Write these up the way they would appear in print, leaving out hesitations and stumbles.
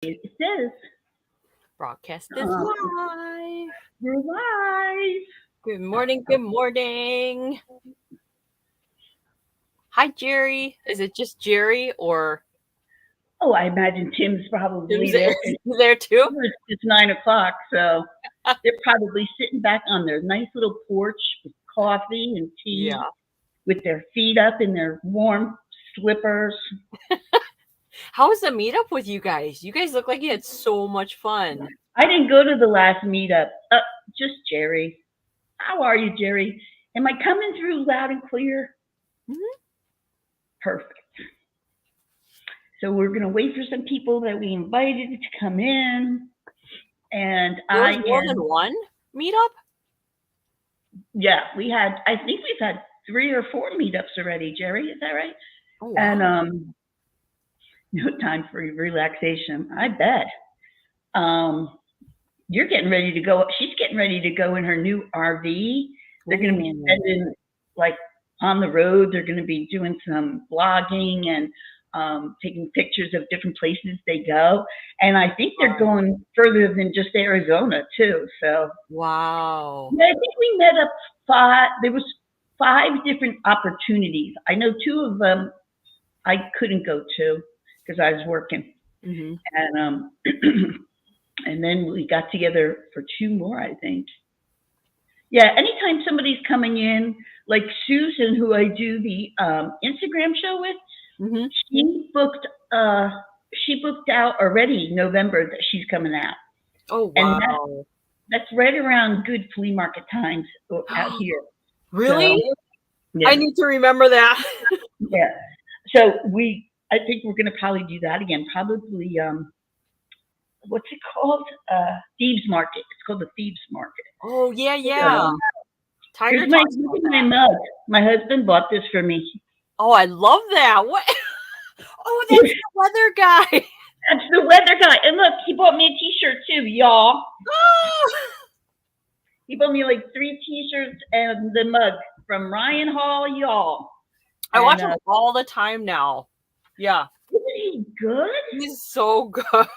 It says, Broadcast is uh, live. we're live. Good morning. Good morning. Hi, Jerry. Is it just Jerry or Oh, I imagine Tim's probably Tim's there. there too? It's 9:00, so they're probably sitting back on their nice little porch with coffee and tea, Yeah. with their feet up in their warm slippers. How was the meetup with you guys? You guys look like you had so much fun. I didn't go to the last meetup. Just Jerry. How are you, Jerry? Am I coming through loud and clear? Mm-hmm. Perfect. So we're going to wait for some people that we invited to come in. And There was more than one meetup? Yeah, I think we've had 3 or 4 meetups already, Jerry. Is that right? Oh, wow. And no time for relaxation, I bet. You're getting ready to go. She's getting ready to go in her new RV. They're going to be spending, like, on the road. They're going to be doing some vlogging and taking pictures of different places they go. And I think they're going further than just Arizona, too. So, wow. I think we met up there was 5 different opportunities. I know 2 of them I couldn't go to because I was working. Mm-hmm. And and then we got together for 2 more, I think. Yeah, anytime somebody's coming in, like Susan, who I do the Instagram show with, mm-hmm. she booked out already November that she's coming out. Oh, wow. And that's right around good flea market times out here. Really? So, yeah. I need to remember that. Yeah. So I think we're going to probably do that again. Probably, what's it called? Thieves Market. It's called the Thieves Market. Oh, yeah. Here's my mug. My husband bought this for me. Oh, I love that. What? Oh, that's the weather guy. That's the weather guy. And look, he bought me a T-shirt too, y'all. Oh. He bought me like 3 T-shirts and the mug from Ryan Hall, y'all. I watch him all the time now. Yeah. Isn't he good? He's so good.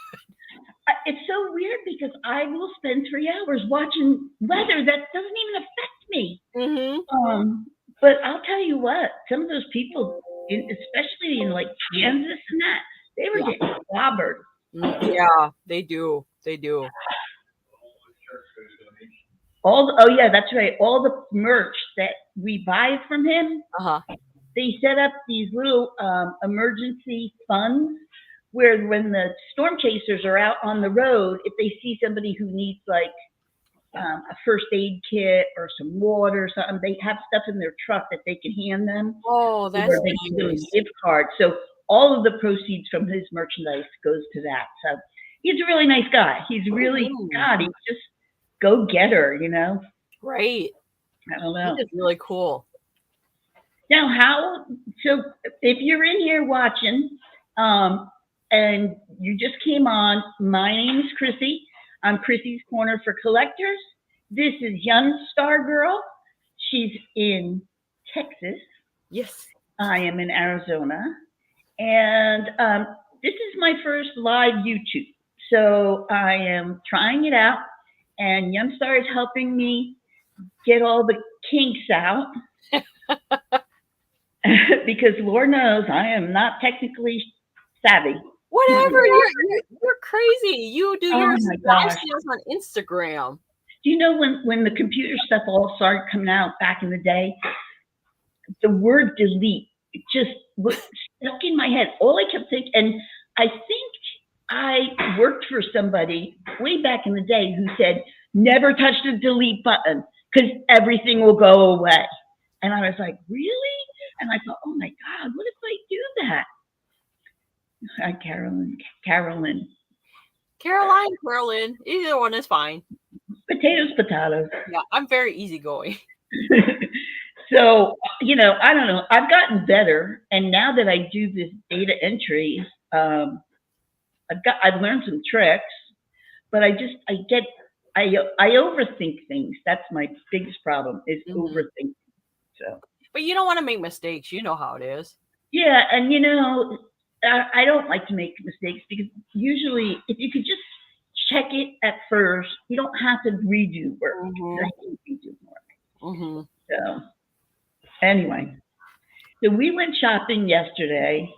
It's so weird because I will spend 3 hours watching weather that doesn't even affect me. Mm-hmm. But I'll tell you what, some of those people, especially in like Kansas and that, they were getting clobbered. Yeah, they do. That's right. All the merch that we buy from him, they set up these little emergency funds where when the storm chasers are out on the road, if they see somebody who needs like a first aid kit or some water or something, they have stuff in their truck that they can hand them. Oh, that's nice. They give them a gift card. So all of the proceeds from his merchandise goes to that. So he's a really nice guy. He's really, he's just go-getter, you know? Right. I don't know. He's really cool. Now, so if you're in here watching and you just came on, my name is Chrissy. I'm Chrissy's Corner for Collectors. This is Yunstargirl. She's in Texas. Yes. I am in Arizona. And this is my first live YouTube. So I am trying it out. And Yunstar is helping me get all the kinks out. Because Lord knows I am not technically savvy. Whatever, you're crazy. You do your live streams on Instagram. Do you know when the computer stuff all started coming out back in the day, the word delete just was stuck in my head. All I kept thinking, and I think I worked for somebody way back in the day who said, never touch the delete button because everything will go away. And I was like, really? And I thought, oh my God, what if I do that? Hi, Caroline. Either one is fine. Potatoes. Yeah, I'm very easlegoing. So, I don't know. I've gotten better. And now that I do this data entry, I've learned some tricks, but I overthink things. That's my biggest problem is overthinking. So. But you don't want to make mistakes. You know how it is. Yeah. And, I don't like to make mistakes because usually if you could just check it at first, you don't have to redo work. I hate redo work. So anyway, so we went shopping yesterday.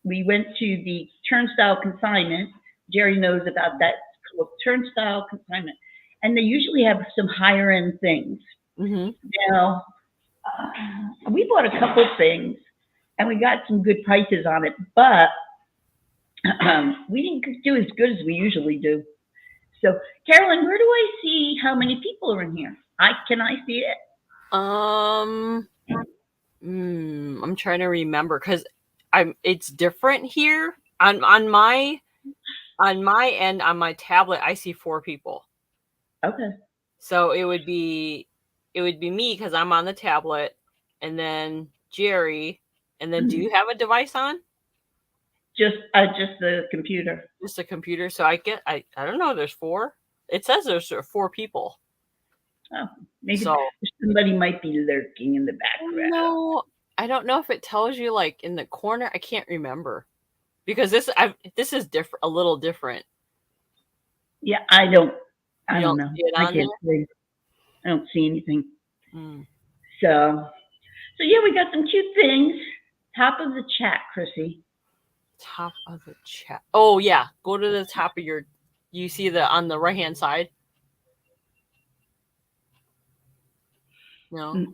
We went to the turnstile consignment. Jerry knows about that. It's called turnstile consignment, and they usually have some higher end things. Now, we bought a couple things, and we got some good prices on it, but we didn't do as good as we usually do. So, Carolyn, where do I see how many people are in here? Can I see it? I'm trying to remember because it's different here on my end on my tablet. I see 4 people. Okay. So it would be me because I'm on the tablet, and then Jerry, and then do you have a device on? Just the computer. Just a computer. So I don't know. There's 4. It says there's 4 people. Oh, maybe somebody might be lurking in the background. No, I don't know if it tells you like in the corner. I can't remember because this is different, a little different. Yeah, I don't know. I don't see anything. So yeah, we got some cute things. Top of the chat, Chrissy. Top of the chat. Oh yeah, go to the top of you see on the right hand side. No.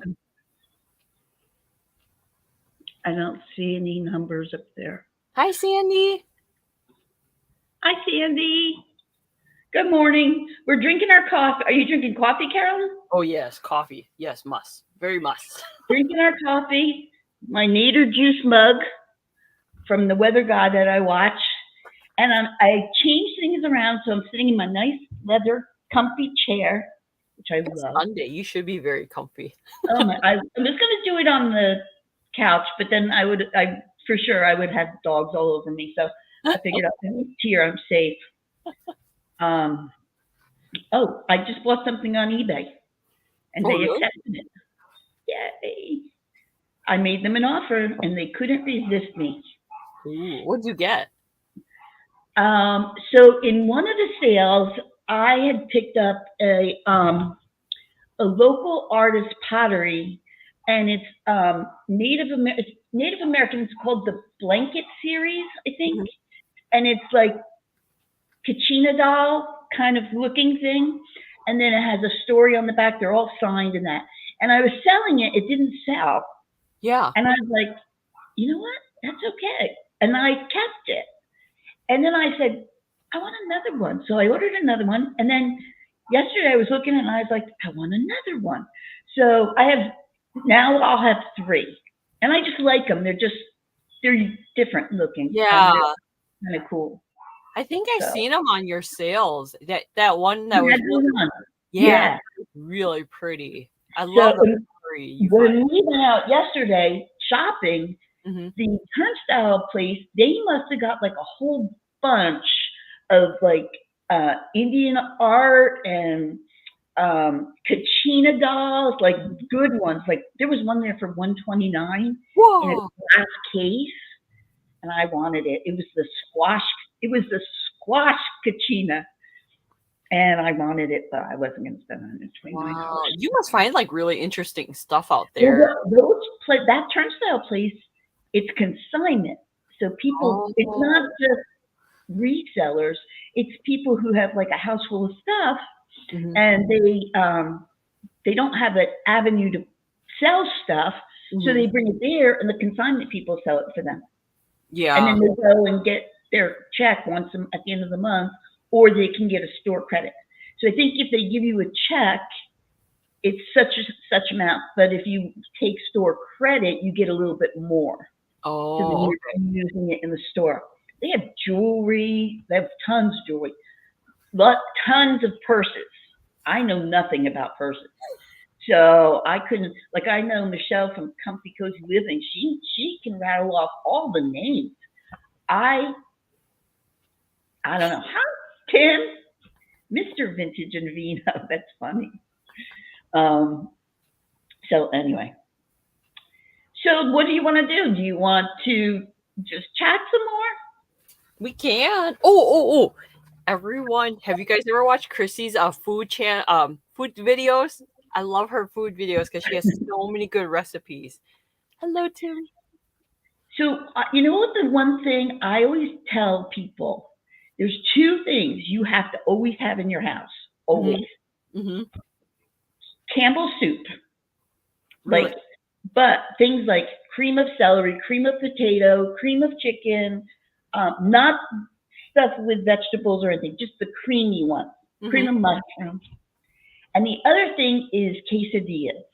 I don't see any numbers up there. Hi, Sandy. Hi, Sandy. Good morning. We're drinking our coffee. Are you drinking coffee, Carolyn? Oh, yes. Coffee. Yes, must. Very must. Drinking our coffee. My Nader juice mug from the weather guy that I watch. And I changed things around, so I'm sitting in my nice leather comfy chair, which I love. Sunday. You should be very comfy. I'm just going to do it on the couch, but then I would have dogs all over me. So I figured out here I'm safe. I just bought something on eBay, and they accepted it. Yay! I made them an offer, and they couldn't resist me. Ooh, what'd you get? So in one of the sales, I had picked up a local artist pottery, and it's Native American. It's called the Blanket Series, I think, and it's like Kachina doll kind of looking thing, and then it has a story on the back. They're all signed and that. And I was selling it. It didn't sell. Yeah. And I was like, you know what? That's okay. And I kept it. And then I said, I want another one. So I ordered another one. And then yesterday I was looking and I was like, I want another one. So now I'll have 3. And I just like them. They're different looking. Yeah. Kind of cool. I think I've seen them on your sales. That one that was really pretty. I love the story. When we went out yesterday shopping, the turnstile place, they must have got like a whole bunch of like Indian art and Kachina dolls, like good ones. Like there was one there for $129 in a glass case, and I wanted it. It was the squash Kachina, and I wanted it, but I wasn't going to spend $129. Wow. You must find like really interesting stuff out there. That turnstile place, it's consignment. So people, it's not just resellers, it's people who have like a house full of stuff, and they don't have an avenue to sell stuff, so they bring it there, and the consignment people sell it for them. Yeah, and then they go and get their check once at the end of the month, or they can get a store credit. So I think if they give you a check, it's such amount, but if you take store credit, you get a little bit more. So you're using it in the store. They have jewelry. They have tons of jewelry. Tons of purses. I know nothing about purses. So I couldn't, like I know Michelle from Comfy Cozy Living, she can rattle off all the names. I don't know. How Tim? Mr. Vintage and Vino. That's funny. So anyway. So what do you want to do? Do you want to just chat some more? We can. Oh. Everyone, have you guys ever watched Chrissy's food videos? I love her food videos because she has so many good recipes. Hello, Tim. So you know what? The one thing I always tell people, there's two things you have to always have in your house. Always. Mm-hmm. Campbell's soup. Really? But things like cream of celery, cream of potato, cream of chicken, not stuff with vegetables or anything, just the creamy one, cream of mushroom. And the other thing is quesadillas.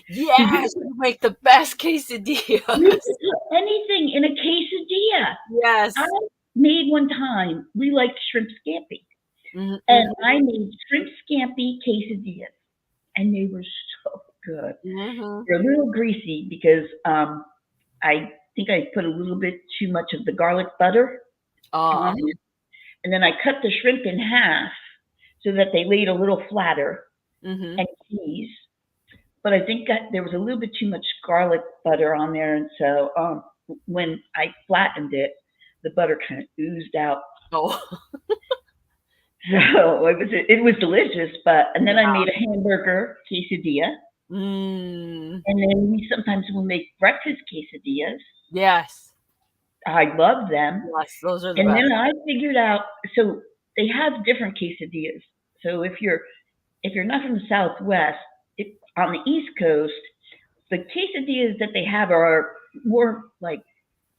Yes, you make the best quesadillas. You can put anything in a quesadilla. Yes. I made one time, we liked shrimp scampi. Mm-hmm. And I made shrimp scampi quesadillas. And they were so good. Mm-hmm. They're a little greasy because I think I put a little bit too much of the garlic butter on it. And then I cut the shrimp in half so that they laid a little flatter and cheese. But I think there was a little bit too much garlic butter on there. And so when I flattened it, the butter kind of oozed out. Oh. So it was delicious. And then I made a hamburger quesadilla. And then we sometimes will make breakfast quesadillas. Yes. I love them. Yes, those are the best. And then I figured out, so they have different quesadillas. So if you're not from the Southwest, on the East Coast, the quesadillas that they have are more like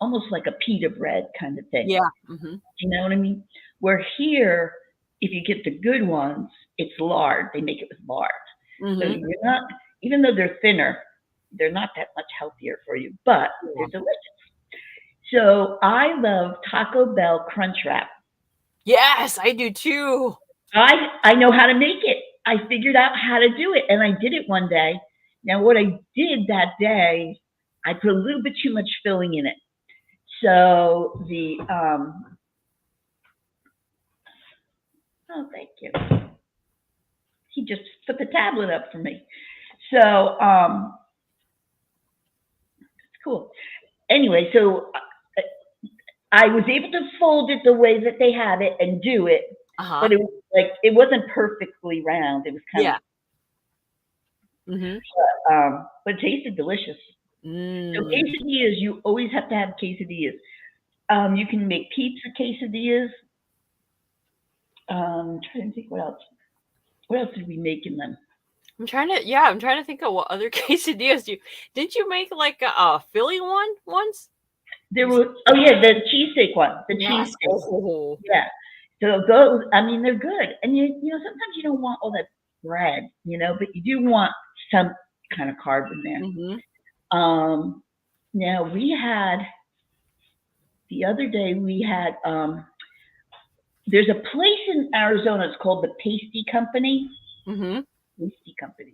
almost like a pita bread kind of thing. Yeah. You know what I mean? Where here, if you get the good ones, it's lard. They make it with lard. So you're not, even though they're thinner, they're not that much healthier for you, but they're delicious. So I love Taco Bell Crunchwrap. Yes, I do too. I know how to make it. I figured out how to do it, and I did it one day. Now, what I did that day, I put a little bit too much filling in it. So oh, thank you. He just put the tablet up for me. So it's cool. Anyway, so I was able to fold it the way that they have it and do it. But it was it wasn't perfectly round. It was kind of, but it tasted delicious. So quesadillas, you always have to have quesadillas. You can make pizza quesadillas. I'm trying to think what else. What else did we make in them? I'm trying to think of what other quesadillas didn't you make like a Philly one once? There was the cheesesteak one. The cheesesteak. Oh. Yeah. So those, I mean, they're good. And you know, sometimes you don't want all that bread, you know, but you do want some kind of carb in there. Now the other day we had there's a place in Arizona, it's called the Pasty Company. Pasty Company.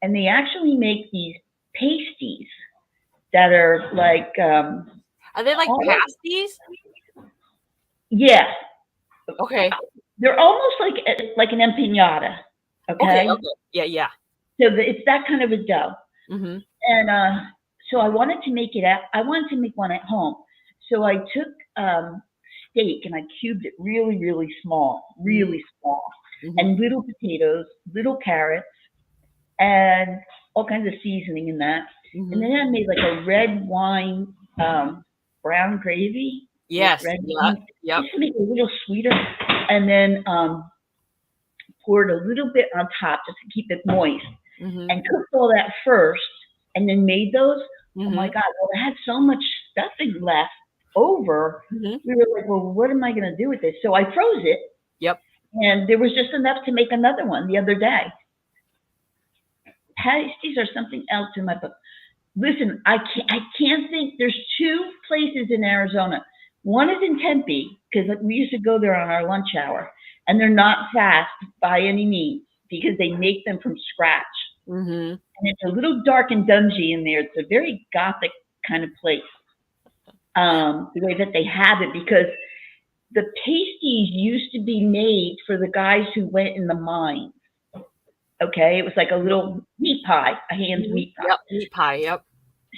And they actually make these pasties that are like are they like pasties? Yeah. Okay. They're almost like an empanada. Okay. Yeah. So it's that kind of a dough. And so I wanted to make one at home. So I took steak and I cubed it really, really small, and little potatoes, little carrots, and all kinds of seasoning in that. And then I made like a red wine brown gravy. Yes. Just to make it a little sweeter, and then poured a little bit on top just to keep it moist, and cooked all that first, and then made those. Oh my God! Well, I had so much stuffing left over. We were like, well, what am I going to do with this? So I froze it. Yep. And there was just enough to make another one the other day. Pasties are something else in my book. Listen, I can't think. There's two places in Arizona. One is in Tempe, because we used to go there on our lunch hour, and they're not fast by any means because they make them from scratch. And it's a little dark and dungy in there. It's a very gothic kind of place, the way that they have it, because the pasties used to be made for the guys who went in the mines. Okay, it was like a little meat pie, a Hand's meat pie. Yep, meat pie, yep.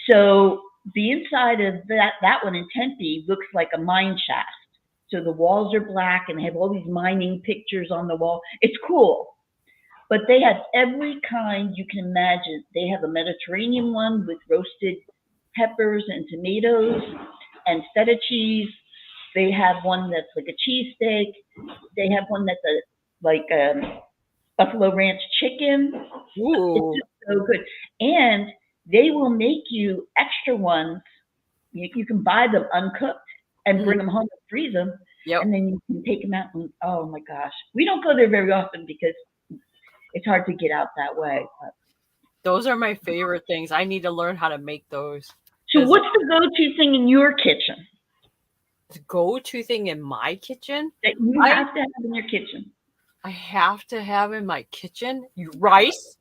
So the inside of that one in Tempe looks like a mine shaft. So the walls are black and they have all these mining pictures on the wall. It's cool. But they have every kind you can imagine. They have a Mediterranean one with roasted peppers and tomatoes and feta cheese. They have one that's like a cheesesteak. They have one that's like buffalo ranch chicken. It's Ooh. just so good. And they will make you extra ones. You can buy them uncooked and bring them home and freeze them. Yep. And then you can take them out. And oh my gosh, we don't go there very often because it's hard to get out that way. But. Those are my favorite things. I need to learn how to make those. So what's the go-to thing in your kitchen? The go-to thing in my kitchen? That you have to have in your kitchen. I have to have in my kitchen? Rice?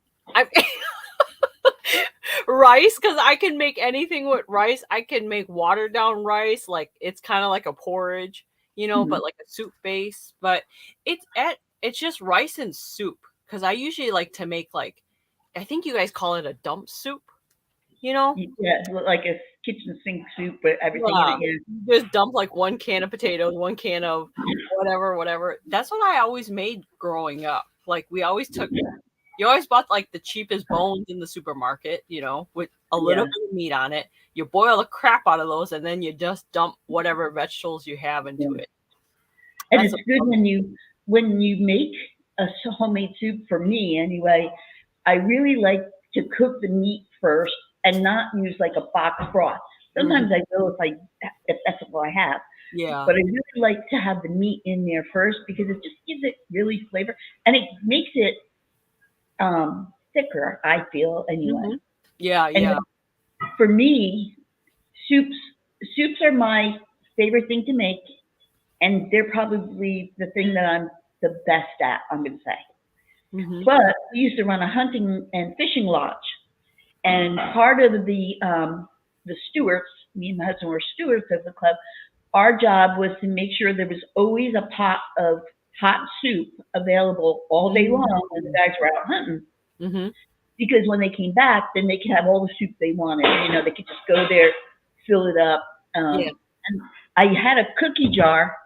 Rice, because I can make anything with rice. I can make watered down rice, like it's kind of like a porridge, but like a soup base. But it's just rice and soup. Because I usually like to make I think you guys call it a dump soup, Yeah, like a kitchen sink soup with everything in it. Yeah. You just dump like 1 can of potatoes, 1 can of whatever. That's what I always made growing up. Like you always bought like the cheapest bones in the supermarket, with a little bit of meat on it. You boil the crap out of those and then you just dump whatever vegetables you have into it. And it's good when you make a homemade soup, for me anyway. I really like to cook the meat first and not use like a box broth. Sometimes I will if that's all I have. Yeah. But I really like to have the meat in there first because it just gives it really flavor and it makes it thicker, I feel anyway. Yeah, and yeah. For me, soups are my favorite thing to make, and they're probably the thing that I'm the best at, I'm going to say. But we used to run a hunting and fishing lodge, and part of the stewards, me and my husband were stewards of the club. Our job was to make sure there was always a pot of hot soup available all day long when the guys were out hunting. Because when they came back, then they could have all the soup they wanted. They could just go there, fill it up. And I had a cookie jar.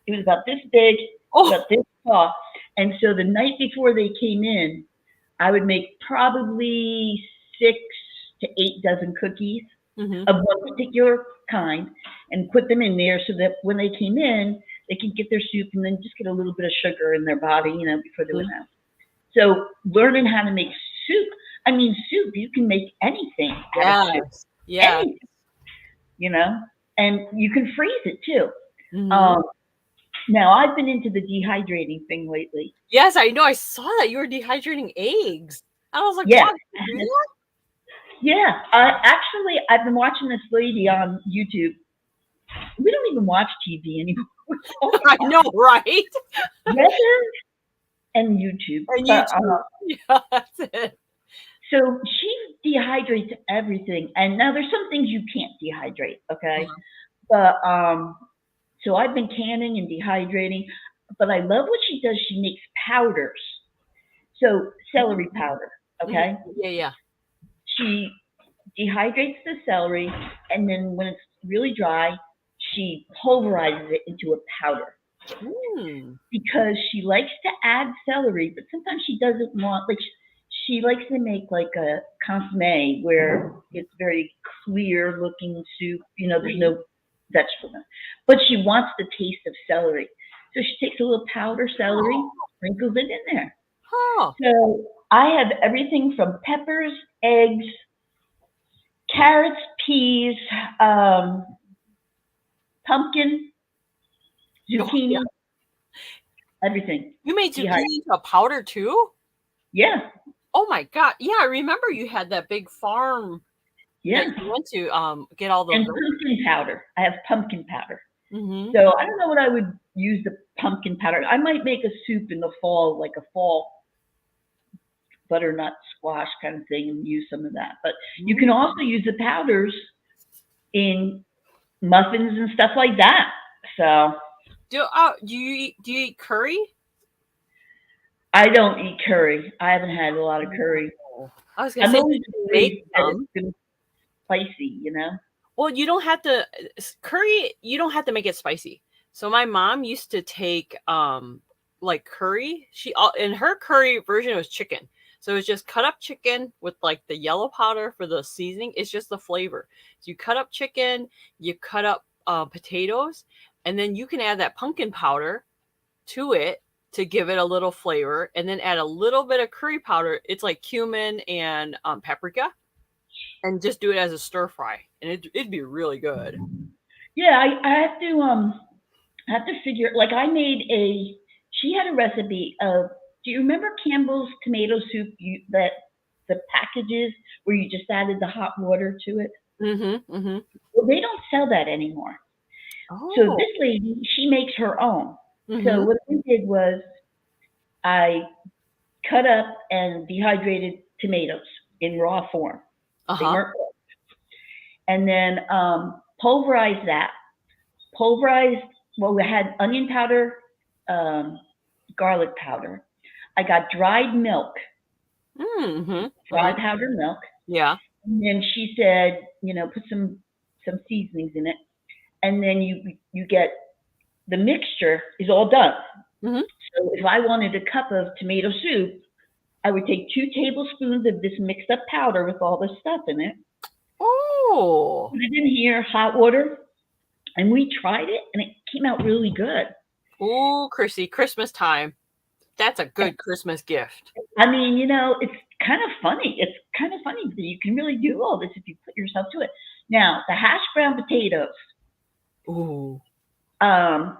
It was about this big, about this tall. And so the night before they came in, I would make probably 6 to 8 dozen cookies of one particular kind and put them in there so that when they came in, they could get their soup and then just get a little bit of sugar in their body, before they went out. So learning how to make soup, soup, you can make anything out of soup. Yeah. Anything, and you can freeze it too. Now, I've been into the dehydrating thing lately. Yes, I know. I saw that you were dehydrating eggs. I was like, yeah. Wow, you do that? Yeah. Actually, I've been watching this lady on YouTube. We don't even watch TV anymore. I know, right? Weather and YouTube. And YouTube. Yeah, that's it. So she dehydrates everything. And now there's some things you can't dehydrate, okay? But so I've been canning and dehydrating, but I love what she does. She makes powders. So celery powder, okay? Yeah. She dehydrates the celery, and then when it's really dry, she pulverizes it into a powder. Because she likes to add celery, but sometimes she doesn't want, she likes to make like a consommé where it's very clear looking soup, there's no vegetable in it. But she wants the taste of celery. So she takes a little powder celery, sprinkles it in there. So I have everything from peppers, eggs, carrots, peas, pumpkin, zucchini, everything. You made zucchini into a powder too? Yeah. Oh my God. Yeah, I remember you had that big farm. Yeah. That you went to get all those. And pumpkin powder. I have pumpkin powder. So I don't know what I would use the pumpkin powder. I might make a soup in the fall, like a fall butternut squash kind of thing, and use some of that. But you can also use the powders in muffins and stuff like that. So do you eat curry? I don't eat curry. I haven't had a lot of curry. I was gonna say, spicy, Well, you don't have to curry. You don't have to make it spicy. So my mom used to take like curry. In her curry version was chicken. So it's just cut up chicken with like the yellow powder for the seasoning. It's just the flavor. So you cut up chicken, you cut up potatoes, and then you can add that pumpkin powder to it to give it a little flavor, and then add a little bit of curry powder. It's like cumin and paprika, and just do it as a stir fry, and it'd be really good. Yeah, I have to figure. Like she had a recipe of. Do you remember Campbell's tomato soup? That the packages where you just added the hot water to it. Mm-hmm. Mm-hmm. Well, they don't sell that anymore. Oh. So this lady, she makes her own. Mm-hmm. So what I did was I cut up and dehydrated tomatoes in raw form. They weren't cooked. And then pulverized that. We had onion powder, garlic powder. I got dried milk, Mm-hmm. dried powdered milk. Yeah. And then she said, put some seasonings in it. And then you get the mixture is all done. Mm-hmm. So if I wanted a cup of tomato soup, I would take 2 tablespoons of this mixed up powder with all this stuff in it. Oh. Put it in here, hot water, and we tried it, and it came out really good. Oh, Chrissy, Christmas time. That's a good Christmas gift. I mean, it's kind of funny. It's kind of funny that you can really do all this if you put yourself to it. Now, the Hashbrown potatoes. Ooh. I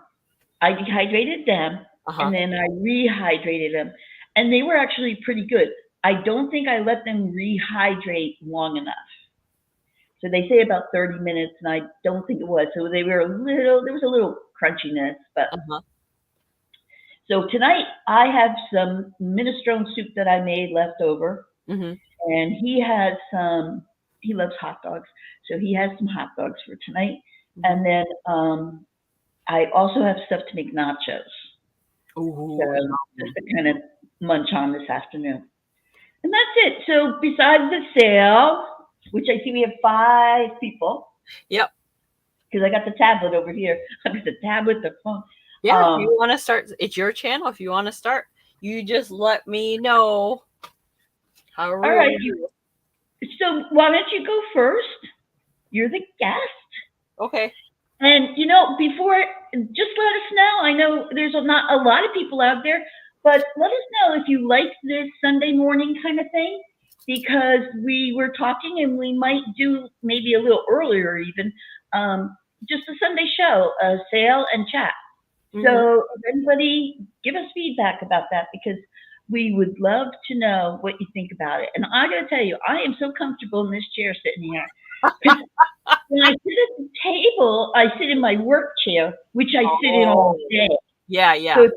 dehydrated them, and then I rehydrated them, and they were actually pretty good. I don't think I let them rehydrate long enough. So they say about 30 minutes, and I don't think it was. So there was a little crunchiness, but. So tonight I have some minestrone soup that I made left over, and he loves hot dogs, so he has some hot dogs for tonight, and then I also have stuff to make nachos. Ooh. So just to kind of munch on this afternoon. And that's it. So besides the sale, which I see we have 5 people. Yep. Because I got the tablet over here. I got the tablet, the phone. Yeah, if you want to start, it's your channel. If you want to start, you just let me know. All right. So why don't you go first? You're the guest. Okay. And, before, just let us know. I know there's not a lot of people out there, but let us know if you like this Sunday morning kind of thing, because we were talking and we might do maybe a little earlier even, just a Sunday show, a sale and chat. So if anybody, give us feedback about that, because we would love to know what you think about it. And I got to tell you, I am so comfortable in this chair sitting here. When I sit at the table, I sit in my work chair, which I sit in all day. Yeah, yeah. So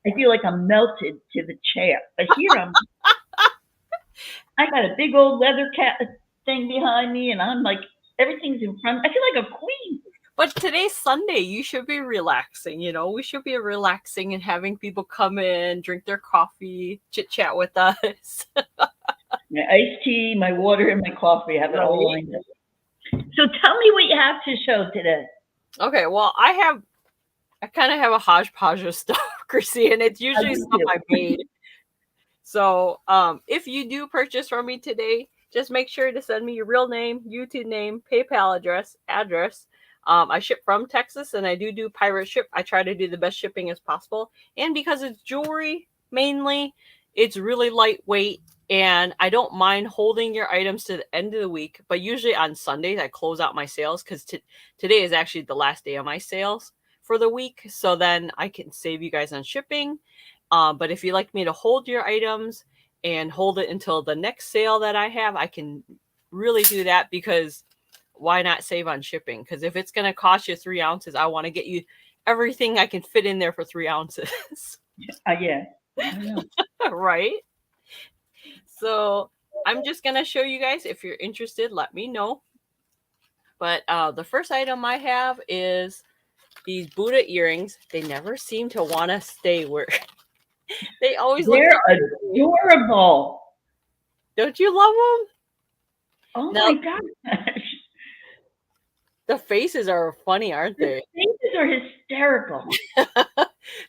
I feel like I'm melted to the chair. But here I got a big old leather thing behind me, and I'm like, everything's in front. I feel like a queen. But today's Sunday. You should be relaxing. We should be relaxing and having people come in, drink their coffee, chit chat with us. My iced tea, my water, and my coffee. I have it all lined up. So tell me what you have to show today. Okay, well, I kind of have a hodgepodge of stuff, Chrissy, and it's usually stuff I made. So if you do purchase from me today, just make sure to send me your real name, YouTube name, PayPal address. I ship from Texas, and I do pirate ship. I try to do the best shipping as possible. And because it's jewelry, mainly, it's really lightweight, and I don't mind holding your items to the end of the week. But usually on Sundays, I close out my sales, because today is actually the last day of my sales for the week. So then I can save you guys on shipping. But if you'd like me to hold your items and hold it until the next sale that I have, I can really do that, because why not save on shipping? Because if it's going to cost you 3 ounces, I want to get you everything I can fit in there for 3 ounces. Yeah. Right? So I'm just going to show you guys. If you're interested, let me know. But the first item I have is these Buddha earrings. They never seem to want to stay where they always They're adorable. Don't you love them? Oh my gosh. The faces are funny, aren't The they? faces are hysterical.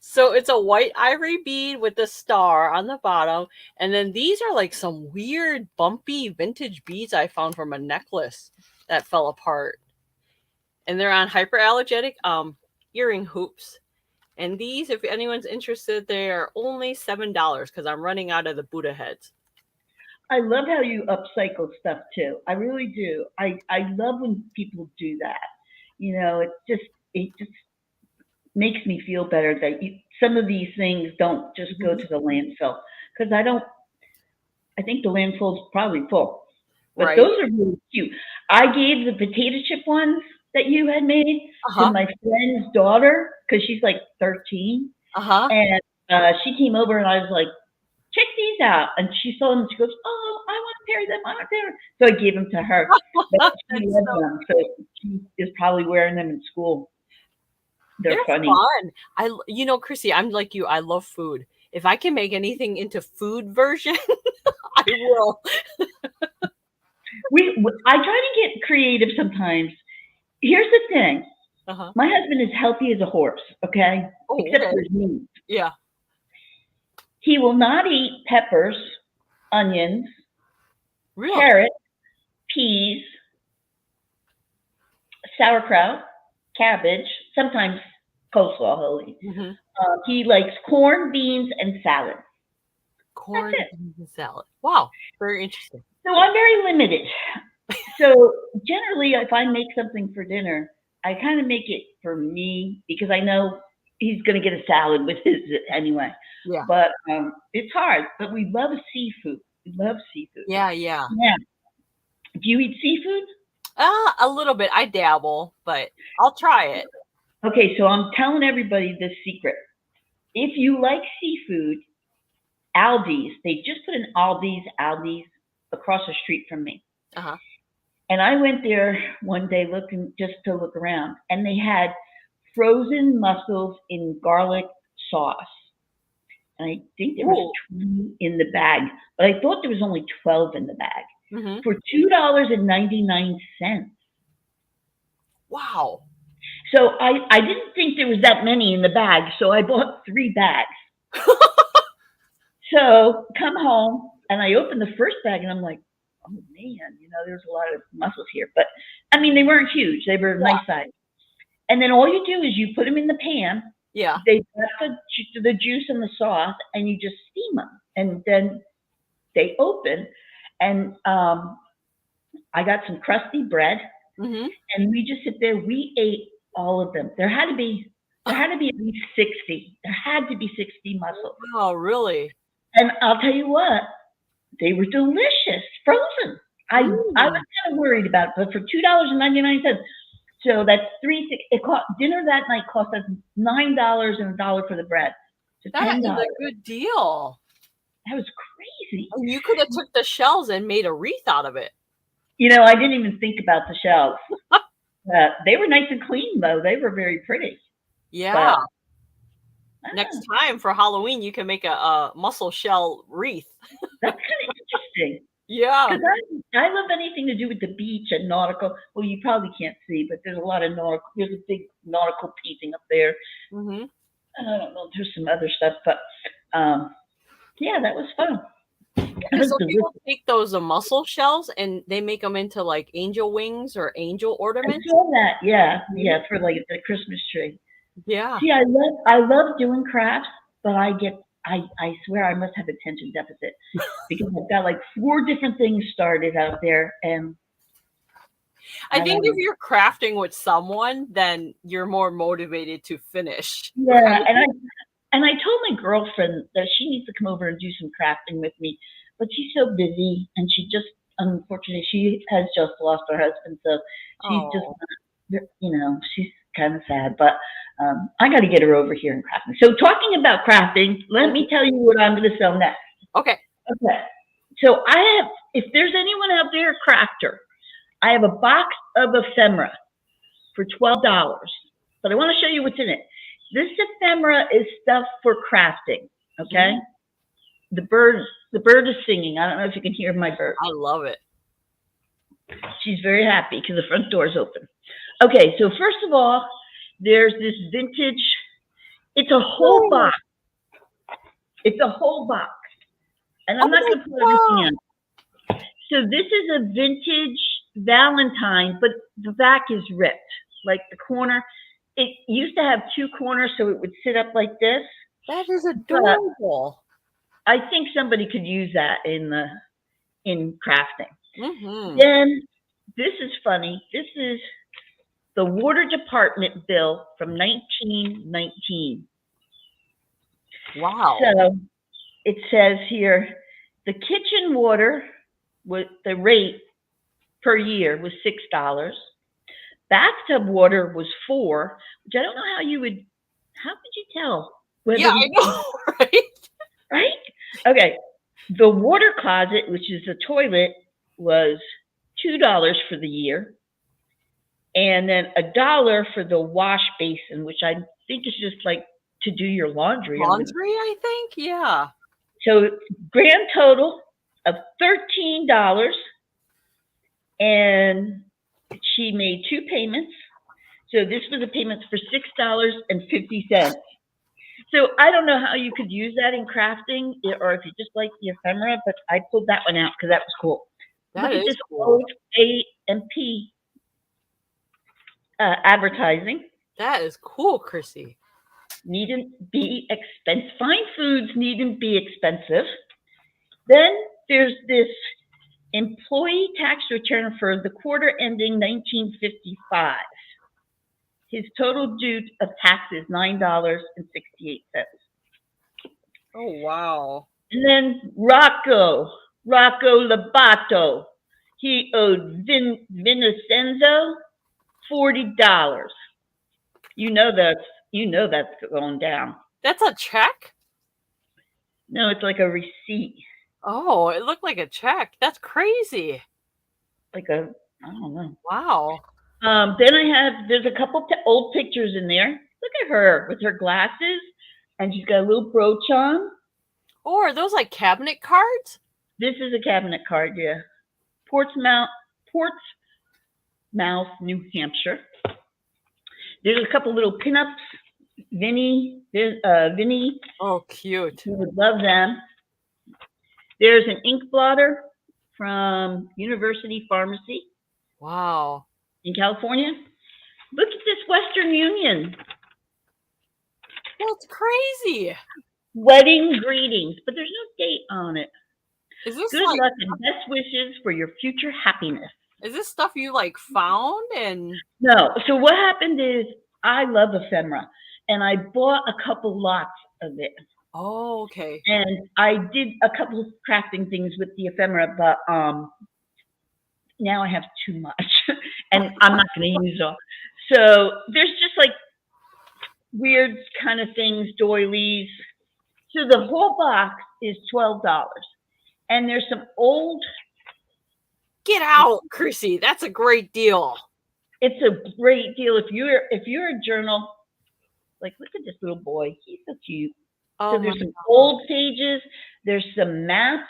So it's a white ivory bead with the star on the bottom. And then these are like some weird bumpy vintage beads I found from a necklace that fell apart. And they're on hyperallergenic earring hoops. And these, if anyone's interested, they are only $7 because I'm running out of the Buddha heads. I love how you upcycle stuff too. I really do. I love when people do that. It just makes me feel better that some of these things don't just go to the landfill, because I think the landfill's probably full. But Right. those are really cute. I gave the potato chip ones that you had made to my friend's daughter because she's like 13. And she came over and I was like, check these out. And she saw them and she goes, oh, I want to carry them. I want to carry them. So I gave them to her. She loved them. So she is probably wearing them in school. They're funny. Fun. Chrissy, I'm like you. I love food. If I can make anything into food version, I will. I try to get creative sometimes. Here's the thing. My husband is healthy as a horse, okay? Except for his meat. Yeah. He will not eat peppers, onions, carrots, peas, sauerkraut, cabbage, sometimes coleslaw he'll eat. He likes corn, beans, and salad. Corn, beans, and salad. Wow, very interesting. So I'm very limited. So generally, if I make something for dinner, I kind of make it for me because I know he's going to get a salad with his anyway. Yeah. But it's hard. But we love seafood. We love seafood. Yeah. Do you eat seafood? A little bit. I dabble, but I'll try it. Okay, so I'm telling everybody this secret. If you like seafood, Aldi's, they just put an Aldi's across the street from me. And I went there one day just to look around, and they had frozen mussels in garlic sauce. And I think there was 20 in the bag, but I thought there was only 12 in the bag for $2.99. Wow. So I didn't think there was that many in the bag, so I bought 3 bags. So come home, and I opened the first bag, and I'm like, oh man, there's a lot of mussels here. But I mean, they weren't huge; they were nice size. And then all you do is you put them in the pan. Yeah. They got the juice and the sauce, and you just steam them, and then they open. And I got some crusty bread, and we just sit there. We ate all of them. There had to be at least 60. There had to be 60 mussels. Oh, really? And I'll tell you what, they were delicious, frozen. I was kind of worried about it, but for $2.99. So that's dinner that night cost us $9 and $1 for the bread. So that is a good deal. That was crazy. And you could have took the shells and made a wreath out of it. I didn't even think about the shells. They were nice and clean, though. They were very pretty. Yeah. Next time for Halloween, you can make a mussel shell wreath. That's kind of interesting. Yeah. Because I love anything to do with the beach and nautical. Well, you probably can't see, but there's a lot of there's a big nautical painting up there. And I don't know, there's some other stuff, but yeah, that was fun. So people take those mussel shells and they make them into like angel wings or angel ornaments. I saw that, yeah, for like the Christmas tree. Yeah. See, I love doing crafts, but I swear I must have attention deficit because I've got like 4 different things started out there, and I think if you're crafting with someone, then you're more motivated to finish. Yeah, and I told my girlfriend that she needs to come over and do some crafting with me, but she's so busy, and unfortunately, she has just lost her husband, so she's just, she's kind of sad, but I got to get her over here and crafting. So talking about crafting, let me tell you what I'm going to sell next. Okay. So if there's anyone out there, a crafter, I have a box of ephemera for $12, but I want to show you what's in it. This ephemera is stuff for crafting, okay? The bird is singing. I don't know if you can hear my bird. I love it. She's very happy because the front door is open. Okay, so first of all, there's this vintage. It's a whole box. It's a whole box, and I'm not going to put everything in. So this is a vintage Valentine, but the back is ripped, like the corner. It used to have two corners, so it would sit up like this. That is adorable. I think somebody could use that in crafting. Mm-hmm. Then this is funny. This is the water department bill from 1919. Wow. So it says here, the kitchen water, with the rate per year was $6. Bathtub water was $4, which I don't know how you tell? Yeah, I know, right? Right? Okay. The water closet, which is the toilet, was $2 for the year. And then $1 for the wash basin, which I think is just like to do your laundry. Laundry, I think, yeah. So grand total of $13, and she made 2 payments. So this was a payment for $6.50. So I don't know how you could use that in crafting, or if you just like the ephemera, but I pulled that one out because that was cool. That Look is at this cool. old A&P advertising. That is cool, Chrissy. Needn't be expensive. Fine foods needn't be expensive. Then there's this employee tax return for the quarter ending 1955. His total due of tax is $9.68. Oh, wow. And then Rocco Labato, he owed Vincenzo $40. You know that's going down. That's a check? No, it's like a receipt. Oh, it looked like a check. That's crazy. I don't know. Wow. Then there's a couple old pictures in there. Look at her with her glasses, and she's got a little brooch on. Oh, are those like cabinet cards? This is a cabinet card, yeah. Portsmouth, New Hampshire. There's a couple little pinups. Vinny. Oh, cute. You would love them. There's an ink blotter from University Pharmacy. Wow. In California. Look at this Western Union. That's crazy. Wedding greetings, but there's no date on it. Is this Good luck and best wishes for your future happiness. Is this stuff you like found and? No. So what happened is I love ephemera, and I bought a couple lots of it. Oh, okay. And I did a couple of crafting things with the ephemera, but now I have too much, and I'm not going to use all. So there's just like weird kind of things, doilies. So the whole box is $12, and there's some old. Get out, Chrissy. That's a great deal. It's a great deal if you're a journal. Like, look at this little boy. He's so cute. Oh, so there's some old pages. There's some maps.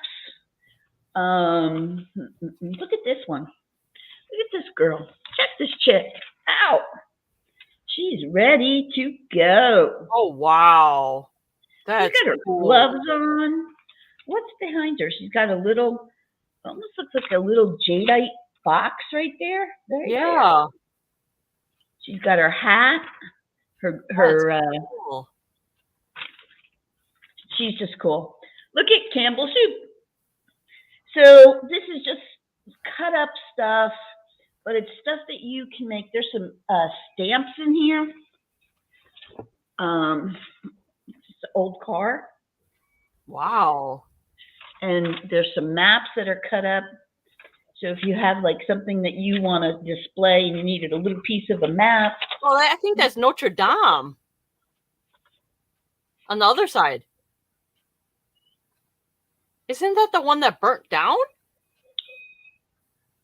Look at this one. Look at this girl. Check this chick out. She's ready to go. Oh, wow. That's She's got her cool. gloves on. What's behind her? She's got a little, almost looks like a little jadeite box right there. Yeah. She's got her hat. Cool. She's just cool. Look at Campbell's soup. So this is just cut up stuff, but it's stuff that you can make. There's some stamps in here. It's an old car. Wow. And there's some maps that are cut up. So if you have like something that you want to display and you needed a little piece of a map. Well, I think that's Notre Dame. On the other side. Isn't that the one that burnt down?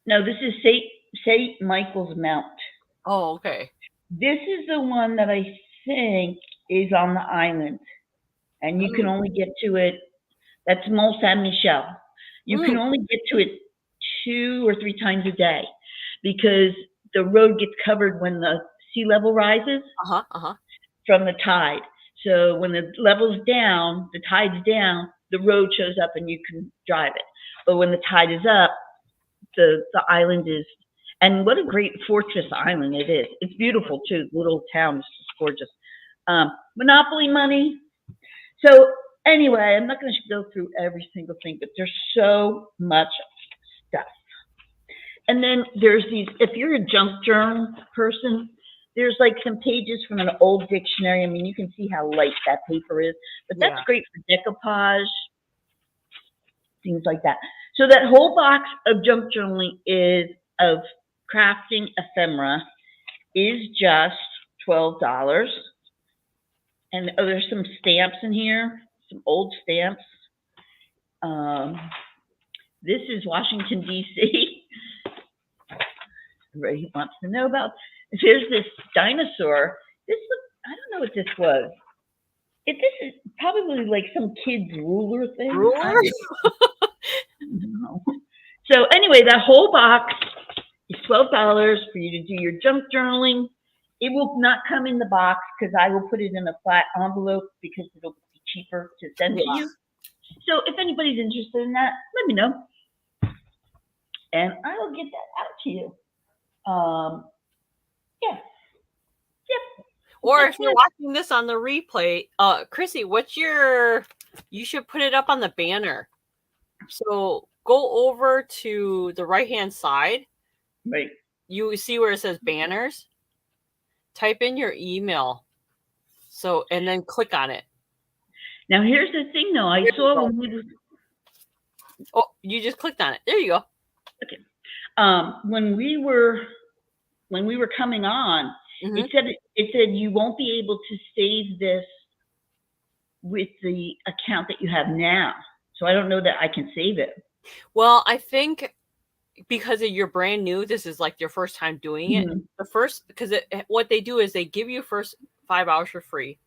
No, this is St. Michael's Mount. Oh, okay. This is the one that I think is on the island. And you can only get to it. That's Mont Saint Michel. You can only get to it 2 or 3 times a day because the road gets covered when the sea level rises from the tide. So when the level's down, the tide's down, the road shows up and you can drive it. But when the tide is up, the island is, and what a great fortress island it is. It's beautiful too. The little town is just gorgeous. Monopoly money. So anyway, I'm not going to go through every single thing, but there's so much stuff. And then there's these, if you're a junk journal person, there's like some pages from an old dictionary. I mean, you can see how light that paper is, but that's great for decoupage, things like that. So that whole box of junk journaling is of crafting ephemera is just $12. And there's some stamps in here, some old stamps. This is Washington, D.C. Everybody wants to know about. Here's this dinosaur. This, I don't know what this was. This is probably like some kid's ruler thing. Ruler? No. So anyway, that whole box is $12 for you to do your junk journaling. It will not come in the box because I will put it in a flat envelope because it'll be cheaper to send to you. So if anybody's interested in that, let me know. And I will get that out to you. Yeah. Yep. Or if you're watching this on the replay, Chrissy, you should put it up on the banner. So go over to the right-hand side. Right. You see where it says banners? Type in your email. So, and then click on it. Now here's the thing though. I saw when we you just clicked on it. There you go. Okay. When we were coming on, it said you won't be able to save this with the account that you have now. So I don't know that I can save it. Well, I think because you're brand new, this is like your first time doing it. Because what they do is they give you first 5 hours for free.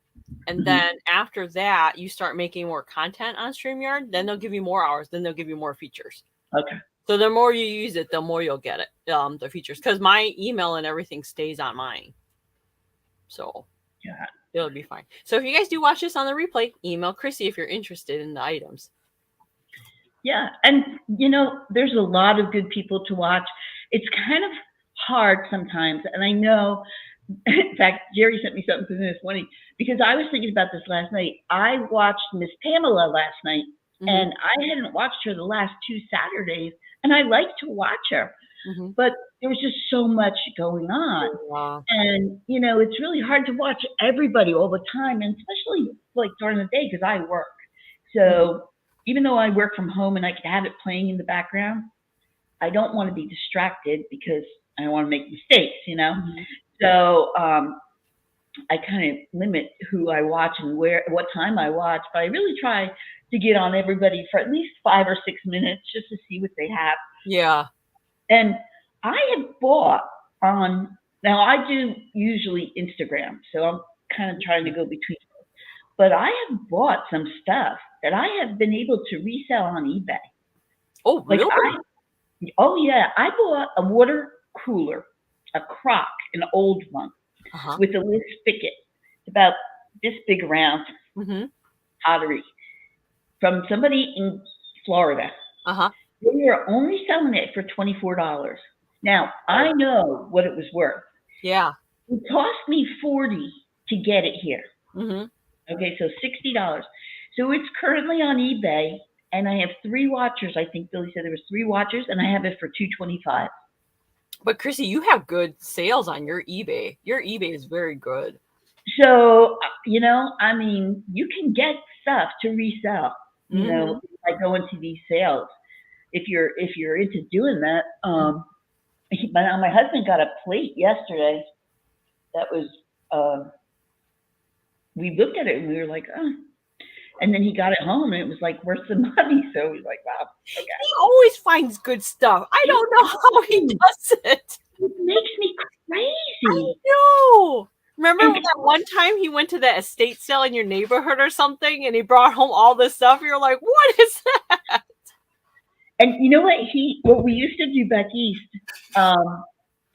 And then after that, you start making more content on StreamYard. Then they'll give you more hours. Then they'll give you more features. Okay. So the more you use it, the more you'll get it, the features. Because my email and everything stays on mine. So it'll be fine. So if you guys do watch this on the replay, email Chrissy if you're interested in the items. Yeah. And, there's a lot of good people to watch. It's kind of hard sometimes. And I know, in fact, Jerry sent me something this morning because I was thinking about this last night. I watched Miss Pamela last night. And I hadn't watched her the last 2 Saturdays, and I like to watch her. But there was just so much going on. Wow. And, it's really hard to watch everybody all the time, and especially like during the day because I work. So even though I work from home and I can have it playing in the background, I don't want to be distracted because I don't want to make mistakes, So I kind of limit who I watch and what time I watch, but I really try to get on everybody for at least 5 or 6 minutes just to see what they have. Yeah. And I have bought now I do usually Instagram, so I'm kind of trying to go between. But I have bought some stuff that I have been able to resell on eBay. Oh, really? I bought a water cooler, a crock, an old one, with a little spigot. It's about this big around, pottery, from somebody in Florida. They are only selling it for $24. Now, I know what it was worth. Yeah. It cost me $40 to get it here. Okay, so $60. So it's currently on eBay, and I have 3 watchers. I think Billy said there was 3 watchers, and I have it for $225. But Chrissy, you have good sales on your eBay. Your eBay is very good. So, you can get stuff to resell, by going to these sales. If you're into doing that. My husband got a plate yesterday that was, we looked at it and we were like, oh. And then he got it home and it was like worth the money. So we was like, wow. Okay. He always finds good stuff. I don't know how he does it. It makes me crazy. I know. Remember that one time he went to that estate sale in your neighborhood or something and he brought home all this stuff? You're like, what is that? And you know what we used to do back east,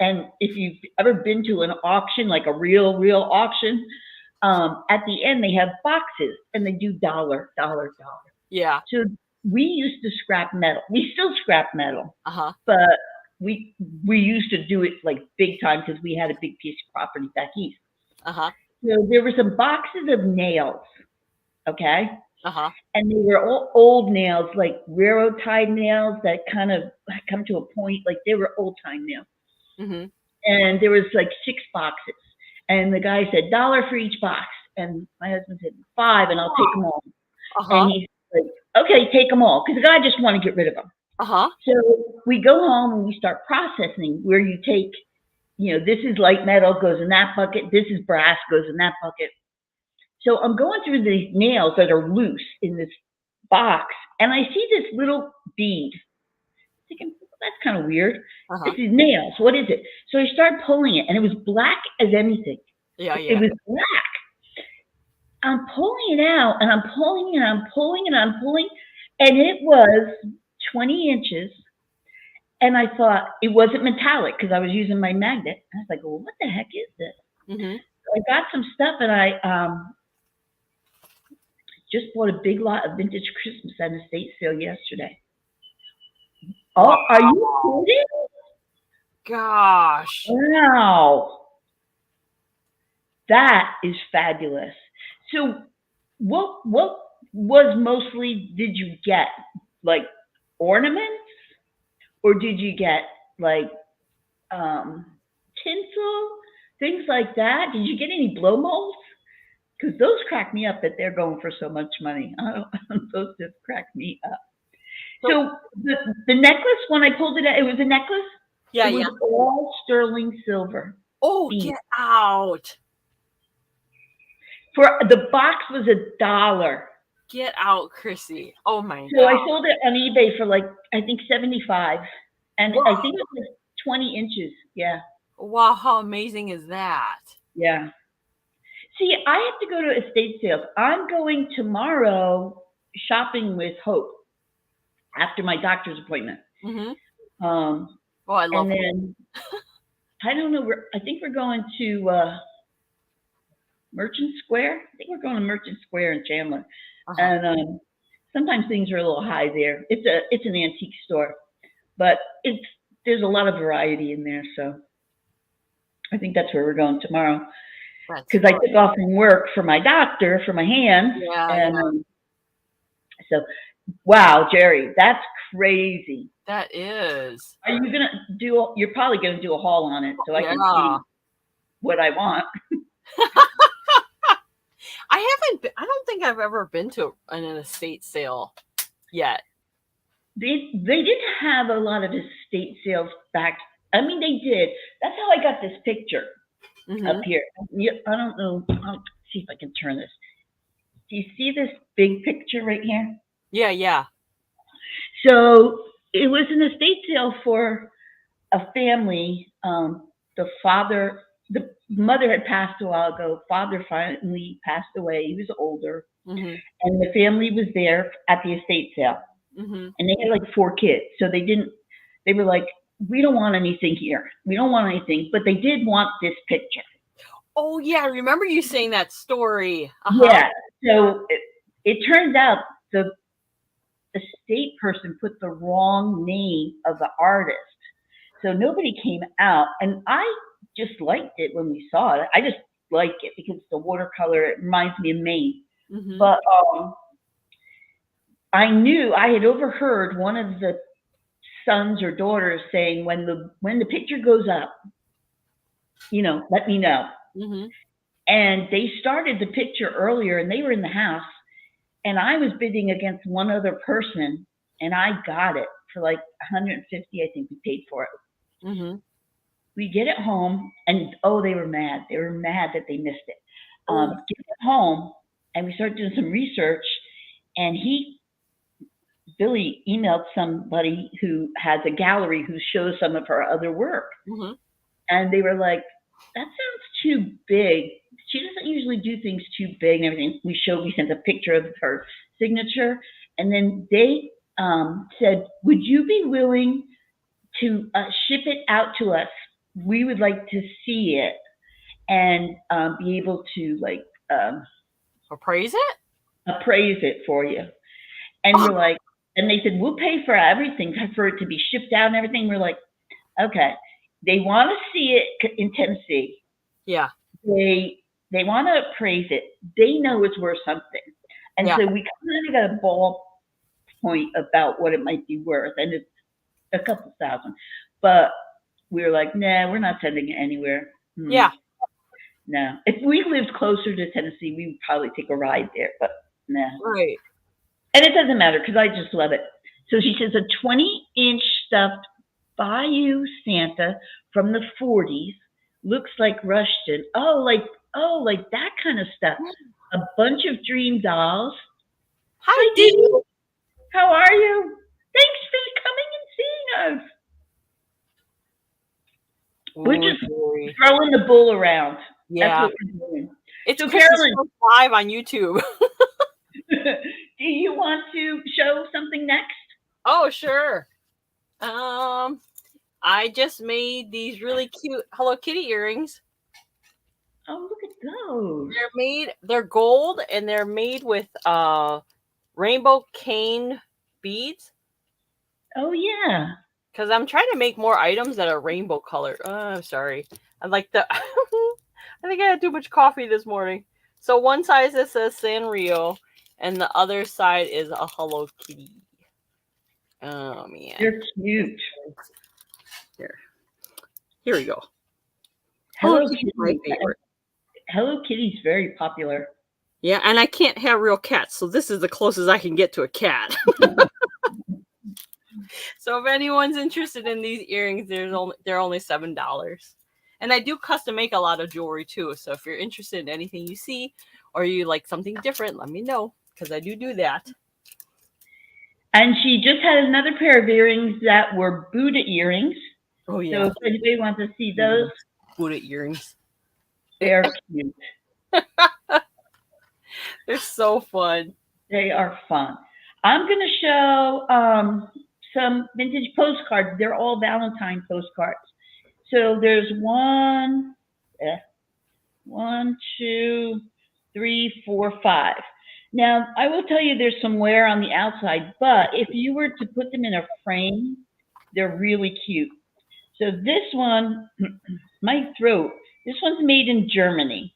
And if you've ever been to an auction, like a real auction, at the end they have boxes and they do dollar. Yeah. So we used to scrap metal. We still scrap metal, but we used to do it like big time because we had a big piece of property back east. So there were some boxes of nails, okay? And they were all old nails, like railroad tied nails that kind of come to a point, like they were old time nails. And there was like 6 boxes. And the guy said, $1 for each box. And my husband said, $5, and I'll take them all. And he's like, okay, take them all. Because the guy just wanted to get rid of them. So we go home and we start processing where you take, this is light metal, goes in that bucket. This is brass, goes in that bucket. So I'm going through these nails that are loose in this box. And I see this little bead. Thinking, that's kind of weird. This is nails. What is it? So I start pulling it, and it was black as anything. It was black. I'm pulling it out, and I'm pulling, and it was 20 inches. And I thought it wasn't metallic because I was using my magnet. I was like, well, what the heck is this? So I got some stuff, and I just bought a big lot of vintage Christmas at an estate sale yesterday. Oh, wow. Are you kidding? Gosh. Wow. That is fabulous. So what was mostly, did you get like ornaments, or did you get like tinsel, things like that? Did you get any blow molds? Because those crack me up that they're going for so much money. Those just crack me up. So the necklace, when I pulled it out, it was a necklace? Yeah, it was all sterling silver. Oh, get out. For the box was $1. Get out, Chrissy. Oh my God. So I sold it on eBay for like, I think 75. And I think it was 20 inches. Yeah. Wow, how amazing is that? Yeah. See, I have to go to estate sales. I'm going tomorrow shopping with Hope after my doctor's appointment. Oh, I love it. And then, I don't know, I think we're going to Merchant Square. I think we're going to Merchant Square in Chandler. And sometimes things are a little high there. It's an antique store, but there's a lot of variety in there. So I think that's where we're going tomorrow. Because I took off from work for my doctor for my hand. So, wow, Jerry, that's crazy. That is. Are you gonna do? You're probably gonna do a haul on it, so I can see what I want. I don't think I've ever been to an estate sale yet. They didn't have a lot of estate sales back. I mean, they did. That's how I got this picture up here. I don't know. I'll see if I can turn this. Do you see this big picture right here? Yeah. So it was an estate sale for a family. The mother had passed a while ago. Father finally passed away. He was older. And the family was there at the estate sale. And they had like 4 kids. So they were like, we don't want anything here. We don't want anything. But they did want this picture. Oh, yeah. I remember you saying that story. Yeah. So it turns out the estate person put the wrong name of the artist. So nobody came out. And I just liked it when we saw it. I just like it because it's the watercolor. It reminds me of Maine. But I had overheard one of the sons or daughters saying, when the picture goes up, let me know. And they started the picture earlier, and they were in the house, and I was bidding against one other person, and I got it for like $150. I think we paid for it. We get it home, and they were mad. They were mad that they missed it. Get it home, and we started doing some research, and Billy emailed somebody who has a gallery who shows some of her other work. And they were like, that sounds too big. She doesn't usually do things too big and everything. We sent a picture of her signature. And then they said, would you be willing to ship it out to us we would like to see it and be able to like Appraise it? appraise it for you. And we're like, and they said, we'll pay for everything for it to be shipped out and everything. We're like, okay. They want to see it in Tennessee. Yeah. They want to appraise it. They know it's worth something. And Yeah. so we kind of got a ball point about what it might be worth. And it's a couple thousand. But we were like, nah, we're not sending it anywhere. Yeah. No. If we lived closer to Tennessee, we would probably take a ride there. But no. Right. And it doesn't matter because I just love it. So she says a 20-inch stuffed Bayou Santa from the 40s looks like Rushton. Oh, like that kind of stuff. A bunch of dream dolls. Hi, Dee. How are you? Thanks for coming and seeing us. We're just throwing the bull around. Yeah. That's what we're doing. It's so Carolyn live on YouTube. Do you want to show something next? Oh, sure. I just made these really cute Hello Kitty earrings. Oh, look at those. They're gold and they're made with rainbow cane beads. Oh, yeah. Because I'm trying to make more items that are rainbow colored. Oh, sorry. I like the I think I had too much coffee this morning. So one side it says Sanrio and the other side is a Hello Kitty. Oh man. They're cute. Here we go. Hello Kitty's very popular. Yeah, and I can't have real cats, so this is the closest I can get to a cat. So if anyone's interested in these earrings, they're only $7. And I do custom make a lot of jewelry too. So if you're interested in anything you see or you like something different, let me know because I do that. And she just had another pair of earrings that were Buddha earrings. Oh yeah. So if anybody wants to see those, Buddha earrings. They're cute. They're so fun. They are fun. I'm going to show some vintage postcards. They're all Valentine postcards. So there's 1, 2, 3, 4, 5. Now, I will tell you there's some wear on the outside, but if you were to put them in a frame, they're really cute. So this one, my throat, this one's made in Germany,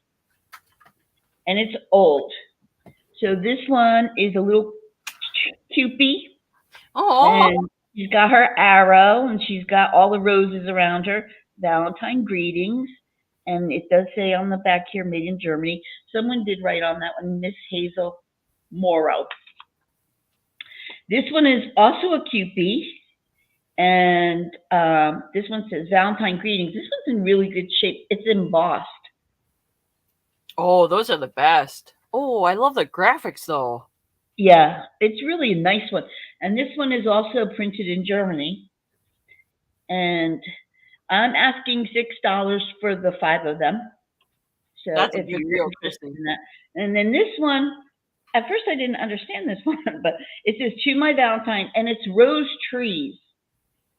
and it's old. So this one is a little cupie. Oh. And she's got her arrow, and she's got all the roses around her. Valentine greetings. And it does say on the back here, made in Germany. Someone did write on that one, Miss Hazel Morrow. This one is also a cupie. And this one says Valentine greetings. This one's in really good shape. It's embossed. Oh, those are the best. Oh, I love the graphics though. Yeah, it's really a nice one. And this one is also printed in Germany. And I'm asking $6 for the 5 of them. So that's a if good you're interested in that. And then this one, at first I didn't understand this one, but it says to my Valentine, and it's rose trees.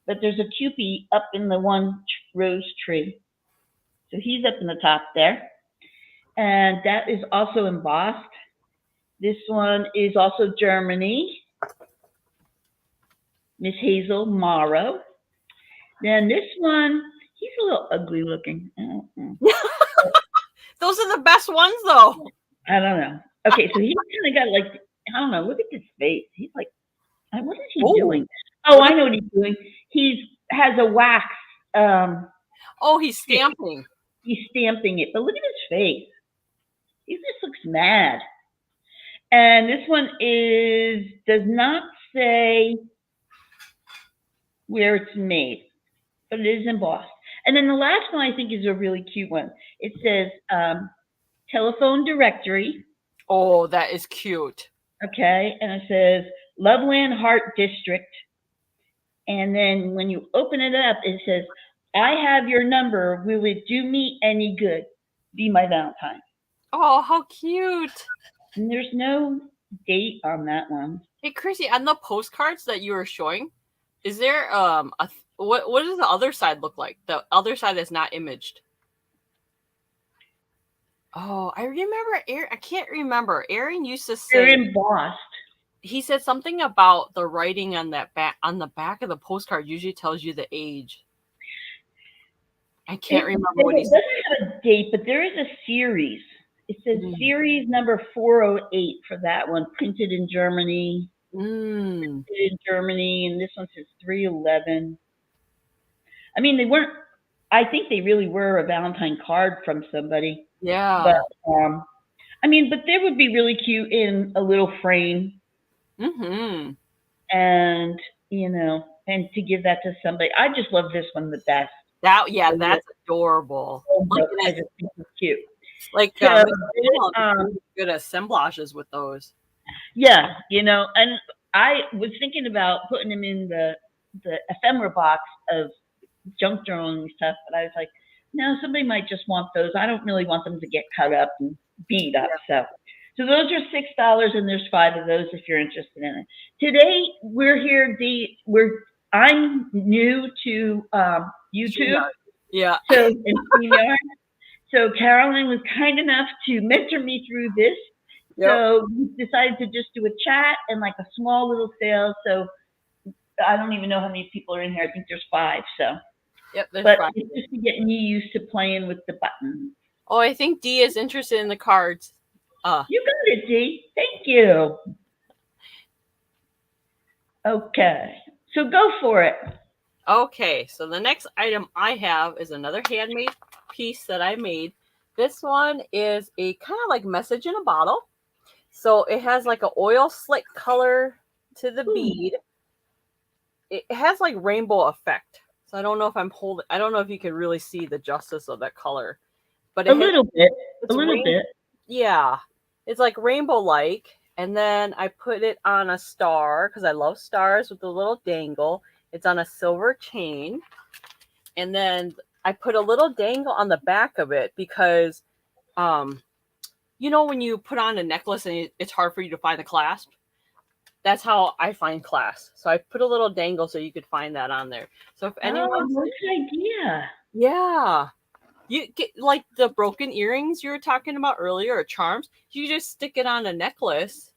But there's a cupie up in the one rose tree. So he's up in the top there. And that is also embossed. This one is also Germany. Miss Hazel Morrow. Then this one, he's a little ugly looking. Those are the best ones though. I don't know. Okay, so he's kind of got like, I don't know, look at his face. He's like, what is he doing? Oh, I know what he's doing. He has a wax. He's stamping. He's stamping it, but look at his face. He just looks mad. And this one does not say where it's made, but it is embossed. And then the last one I think is a really cute one. It says telephone directory. Oh, that is cute. Okay, and it says Loveland Heart District. And then when you open it up, it says, I have your number. Will it do me any good? Be my Valentine. Oh, how cute. And there's no date on that one. Hey, Chrissy, on the postcards that you were showing, is there What does the other side look like? The other side that's not imaged. Oh, I remember. I can't remember. Aaron used to They're say embossed. he said something about the writing on the back of the postcard usually tells you the age. I can't remember what he said. It doesn't have a date, but there is a series. It says series number 408 for that one, printed in Germany. Printed in Germany, and this one says 311. I mean, they weren't. I think they really were a Valentine card from somebody. Yeah. But I mean, but they would be really cute in a little frame. Mm-hmm. And and to give that to somebody. I just love this one the best. That's adorable. I just think it's cute. Like good assemblages with those. Yeah, and I was thinking about putting them in the ephemera box of junk journaling stuff, but I was like, no, somebody might just want those. I don't really want them to get cut up and beat up. So those are $6, and there's 5 of those if you're interested in it. Today we're here. I'm new to YouTube. Yeah. So in streamyard. So Carolyn was kind enough to mentor me through this. Yep. So we decided to just do a chat and like a small little sale. So I don't even know how many people are in here. I think there's 5. So. Yep, there's but 5. It's just to get me used to playing with the buttons. Oh, I think Dee is interested in the cards. You got it, Dee. Thank you. Okay. So go for it. Okay, so the next item I have is another handmade piece that I made. This one is a kind of like message in a bottle. So it has like an oil slick color to the bead. It has like rainbow effect. So I don't know if I don't know if you can really see the justice of that color. But a little bit. Yeah. It's like rainbow-like. And then I put it on a star because I love stars with a little dangle. It's on a silver chain. And then I put a little dangle on the back of it because, when you put on a necklace and it's hard for you to find the clasp? That's how I find clasp. So I put a little dangle so you could find that on there. So if anyone... good idea. Yeah. You get like the broken earrings you were talking about earlier or charms. You just stick it on a necklace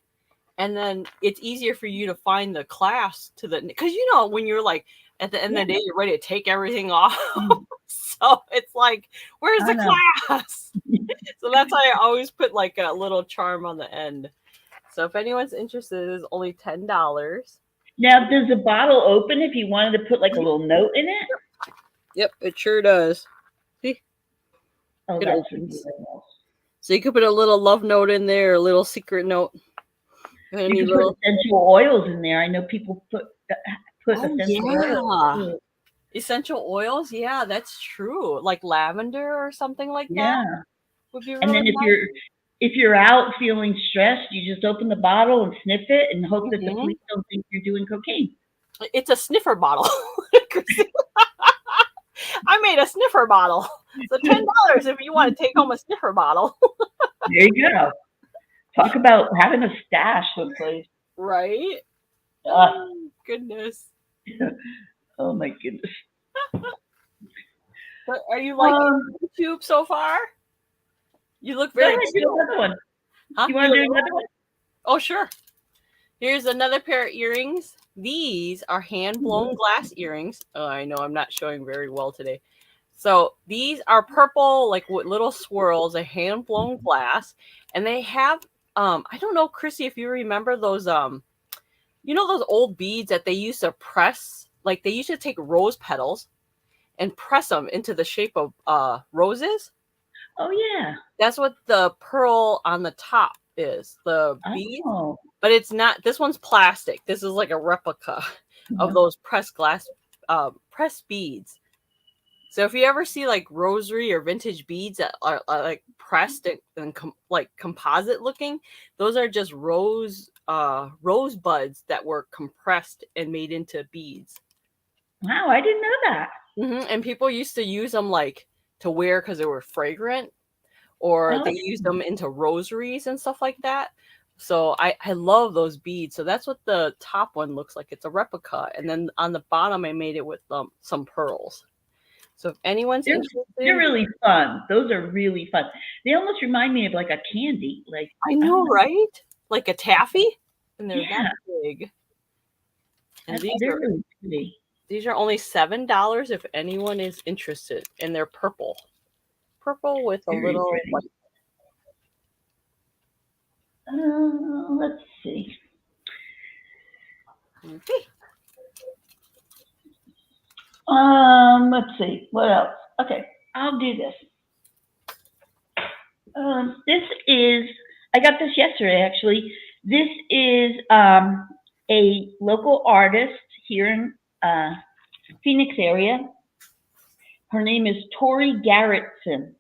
and then it's easier for you to find the clasp to the, because when you're like at the end of the day you're ready to take everything off. So it's like, where's the clasp? So that's why I always put like a little charm on the end. So if anyone's interested, it's only $10. Now, does the bottle open if you wanted to put like a little note in it? Yep, it sure does. See? Oh, it that's opens. So you could put a little love note in there, a little secret note. You can put essential oils in there. I know people put essential oils. Essential oils, yeah, that's true. Like lavender or something like that. Would be really and then if you're out feeling stressed, you just open the bottle and sniff it and hope that the police don't think you're doing cocaine. It's a sniffer bottle. I made a sniffer bottle. So $10 if you want to take home a sniffer bottle. There you go. Talk about having a stash someplace. Right? Oh, goodness. Oh, my goodness. But are you liking YouTube so far? You look very do another one. Huh? You want to do another one? Oh, sure. Here's another pair of earrings. These are hand-blown glass earrings. Oh, I know I'm not showing very well today. So these are purple, like with little swirls, a hand-blown glass. And they have, I don't know, Chrissy, if you remember those, those old beads that they used to press? Like they used to take rose petals and press them into the shape of roses. Oh, yeah. That's what the pearl on the top is, the bead. Oh. But it's not, this one's plastic. This is like a replica of those pressed beads. So if you ever see like rosary or vintage beads that are like pressed and like composite looking, those are just rose buds that were compressed and made into beads. Wow, I didn't know that. Mm-hmm. And people used to use them like to wear because they were fragrant, or they used them into rosaries and stuff like that. So I love those beads. So that's what the top one looks like. It's a replica. And then on the bottom, I made it with some pearls. So if anyone's They're interested, really fun. Those are really fun. They almost remind me of like a candy. Like I I know, don't know. right? Like a taffy, and they're Yeah, that big. And they're really pretty. these are only $7 if anyone is interested, and they're purple with a Very little pretty. white. Let's see. Okay. Let's see. What else? Okay, I'll do this. This is, I got this yesterday actually. This is a local artist here in Phoenix area. Her name is Tori Garrettson,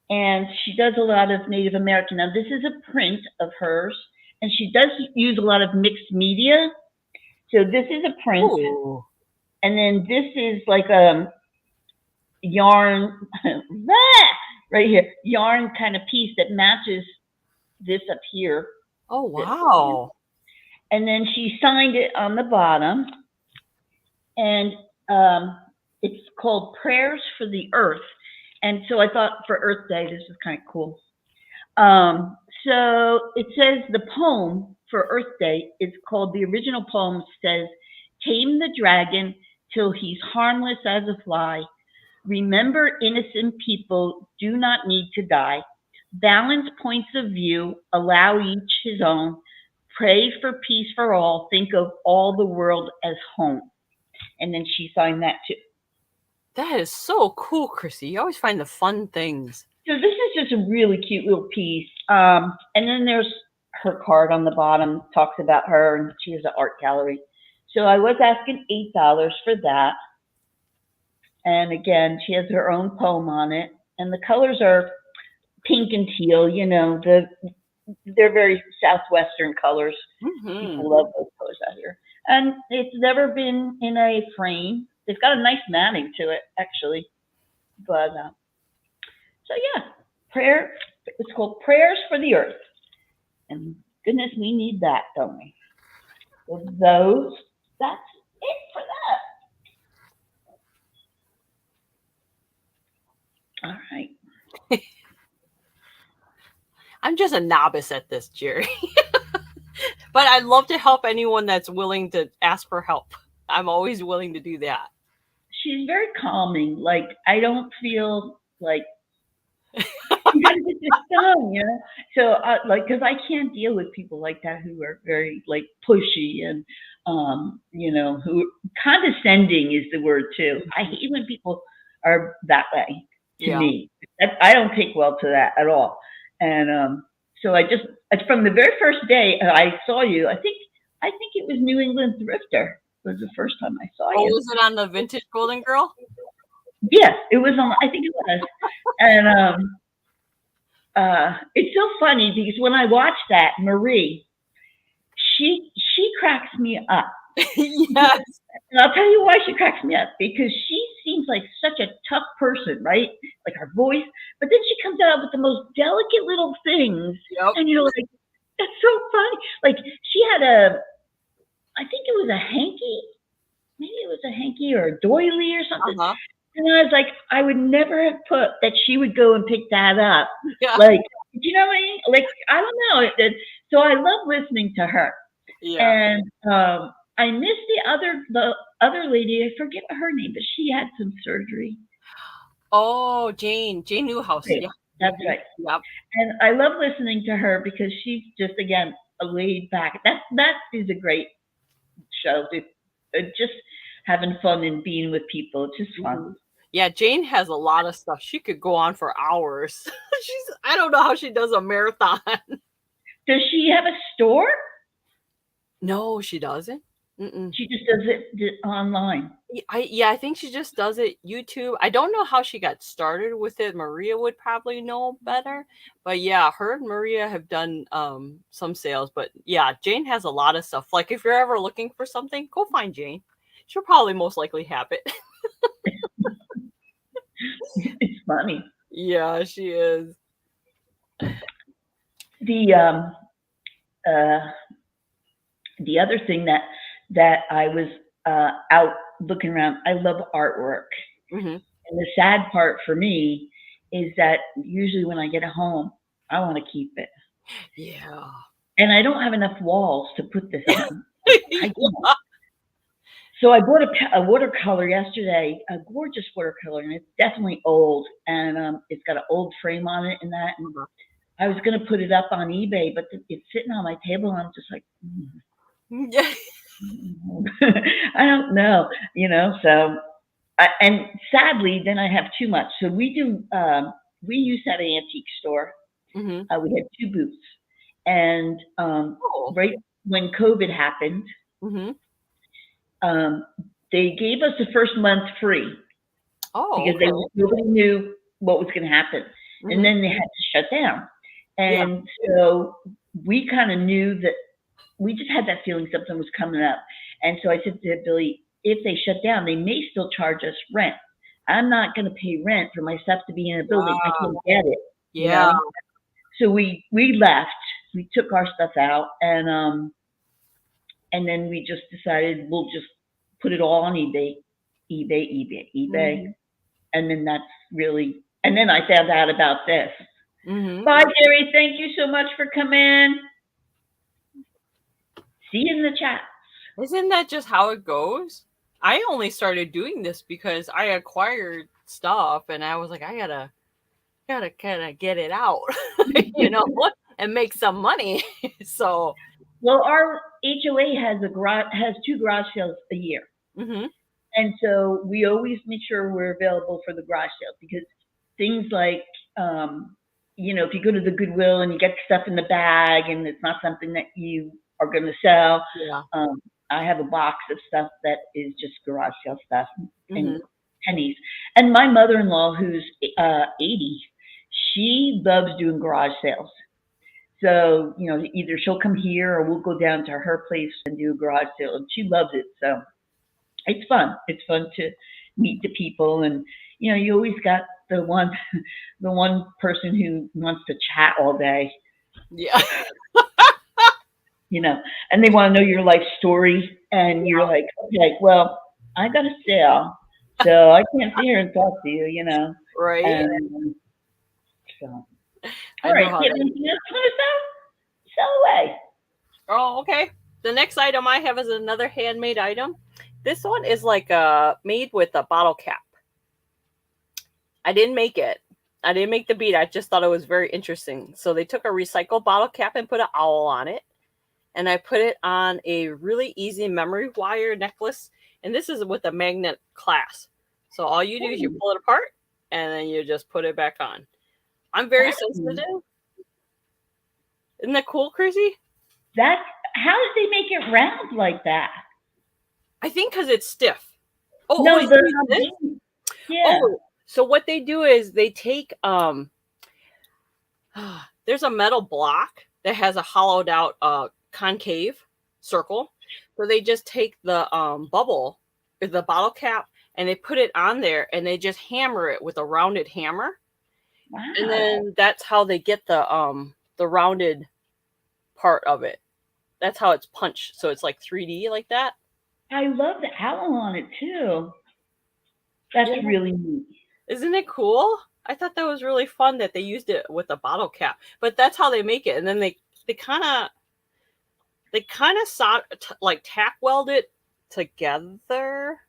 and she does a lot of Native American. Now, this is a print of hers, and she does use a lot of mixed media. So this is a print, Ooh. and then this is like a yarn, right here, yarn kind of piece that matches this up here. Oh, wow. And then she signed it on the bottom, and it's called Prayers for the Earth. And so I thought for Earth Day, this was kind of cool. So it says the poem for Earth Day is called, the original poem says, "Tame the dragon till he's harmless as a fly. Remember, innocent people do not need to die. Balance points of view, allow each his own. Pray for peace for all. Think of all the world as home." And then she signed that too. That is so cool, Chrissy. You always find the fun things. So this is just a really cute little piece. And then there's her card on the bottom, talks about her, and she has an art gallery. So I was asking $8 for that. And again, she has her own poem on it. And the colors are pink and teal, you know, they're very southwestern colors. Mm-hmm. People love those colors out here. And it's never been in a frame. It's got a nice matting to it, actually. But so yeah, prayer. It's called Prayers for the Earth. And goodness, we need that, don't we? So that's it for that. All right. I'm just a novice at this, Jerry. But I'd love to help anyone that's willing to ask for help. I'm always willing to do that. She's very calming. Like, I don't feel like you gotta get this done, you know? So, like, because I can't deal with people like that who are very, like, pushy and, you know, who condescending is the word, too. I hate when people are that way to me. I don't take well to that at all. And so from the very first day I saw you, I think it was New England Thrifter was the first time I saw you. Oh, was it on the Vintage Golden Girl? Yes, it was on. I think it was. And it's so funny because when I watch that, Marie, she cracks me up. Yes. And I'll tell you why she cracks me up, because she seems like such a tough person, right? Like her voice, but then she comes out with the most delicate little things, and you're like, that's so funny. Like she had I think it was a hanky, maybe it was a hanky or a doily or something. Uh-huh. And I was like, I would never have put that she would go and pick that up. Yeah. Like, you know what I mean? Like, I don't know. So I love listening to her. Yeah. And I missed the other lady. I forget her name, but she had some surgery. Oh, Jane Newhouse. Okay. Yeah, that's right. Yep. And I love listening to her because she's just, again, a laid back. That is a great show. Just having fun and being with people. It's just fun. Mm-hmm. Yeah, Jane has a lot of stuff. She could go on for hours. I don't know how she does a marathon. Does she have a store? No, she doesn't. Mm-mm. She just does it online. I think she just does it YouTube. I don't know how she got started with it. Maria would probably know better. But yeah, her and Maria have done some sales. But yeah, Jane has a lot of stuff. Like if you're ever looking for something, go find Jane. She'll probably most likely have it. It's funny. Yeah, she is. the other thing that I was out looking around, I love artwork. Mm-hmm. And the sad part for me is that usually when I get home, I want to keep it. Yeah. And I don't have enough walls to put this on. I don't. So I bought a watercolor yesterday, a gorgeous watercolor, and it's definitely old, and it's got an old frame on it and that. And I was going to put it up on eBay, but it's sitting on my table, and I'm just like, Yeah. I don't know, So, and sadly, then I have too much. So we used to have an antique store. Mm-hmm. We had 2 booths, and right when COVID happened. Mm-hmm. They gave us the first month free because nobody knew what was going to happen. Mm-hmm. And then they had to shut down. And so we kind of knew that we just had that feeling something was coming up. And so I said to Billy, if they shut down, they may still charge us rent. I'm not going to pay rent for my stuff to be in a building. I can't get it. Yeah. So we left. We took our stuff out, and then we just decided we'll just put it all on eBay. Mm-hmm. And then that's really, and then I found out about this. Mm-hmm. Bye, Jerry. Thank you so much for coming. See you in the chat. Isn't that just how it goes? I only started doing this because I acquired stuff and I was like, I gotta kind of get it out, and make some money. So, well, our HOA has 2 garage sales a year. Mm-hmm. And so we always make sure we're available for the garage sales because things like, if you go to the Goodwill and you get stuff in the bag and it's not something that you are going to sell. Yeah. I have a box of stuff that is just garage sale stuff and pennies. And my mother-in-law, who's 80, she loves doing garage sales. So, either she'll come here or we'll go down to her place and do a garage sale. And she loves it. So it's fun. It's fun to meet the people. And, you always got the one person who wants to chat all day. Yeah. And they want to know your life story. And you're like, okay, well, I got a sale. So I can't sit here and talk to you, Right. So. All right. Do you have anything else you want to sell? Sell away. Oh, okay. The next item I have is another handmade item. This one is like made with a bottle cap. I didn't make it. I didn't make the bead. I just thought it was very interesting. So they took a recycled bottle cap and put an owl on it. And I put it on a really easy memory wire necklace. And this is with a magnet clasp. So all you do is you pull it apart and then you just put it back on. I'm very sensitive. Isn't that cool, Chrissy? How did they make it round like that? I think because it's stiff. Oh, no, yeah. Oh, so what they do is they take there's a metal block that has a hollowed out concave circle. So they just take the bubble, the bottle cap, and they put it on there and they just hammer it with a rounded hammer. Wow. And then that's how they get the rounded part of it. That's how it's punched. So it's like 3D like that. I love the owl on it too. That's really neat. Isn't it cool? I thought that was really fun that they used it with a bottle cap. But that's how they make it. And then they kind of like tack weld it together.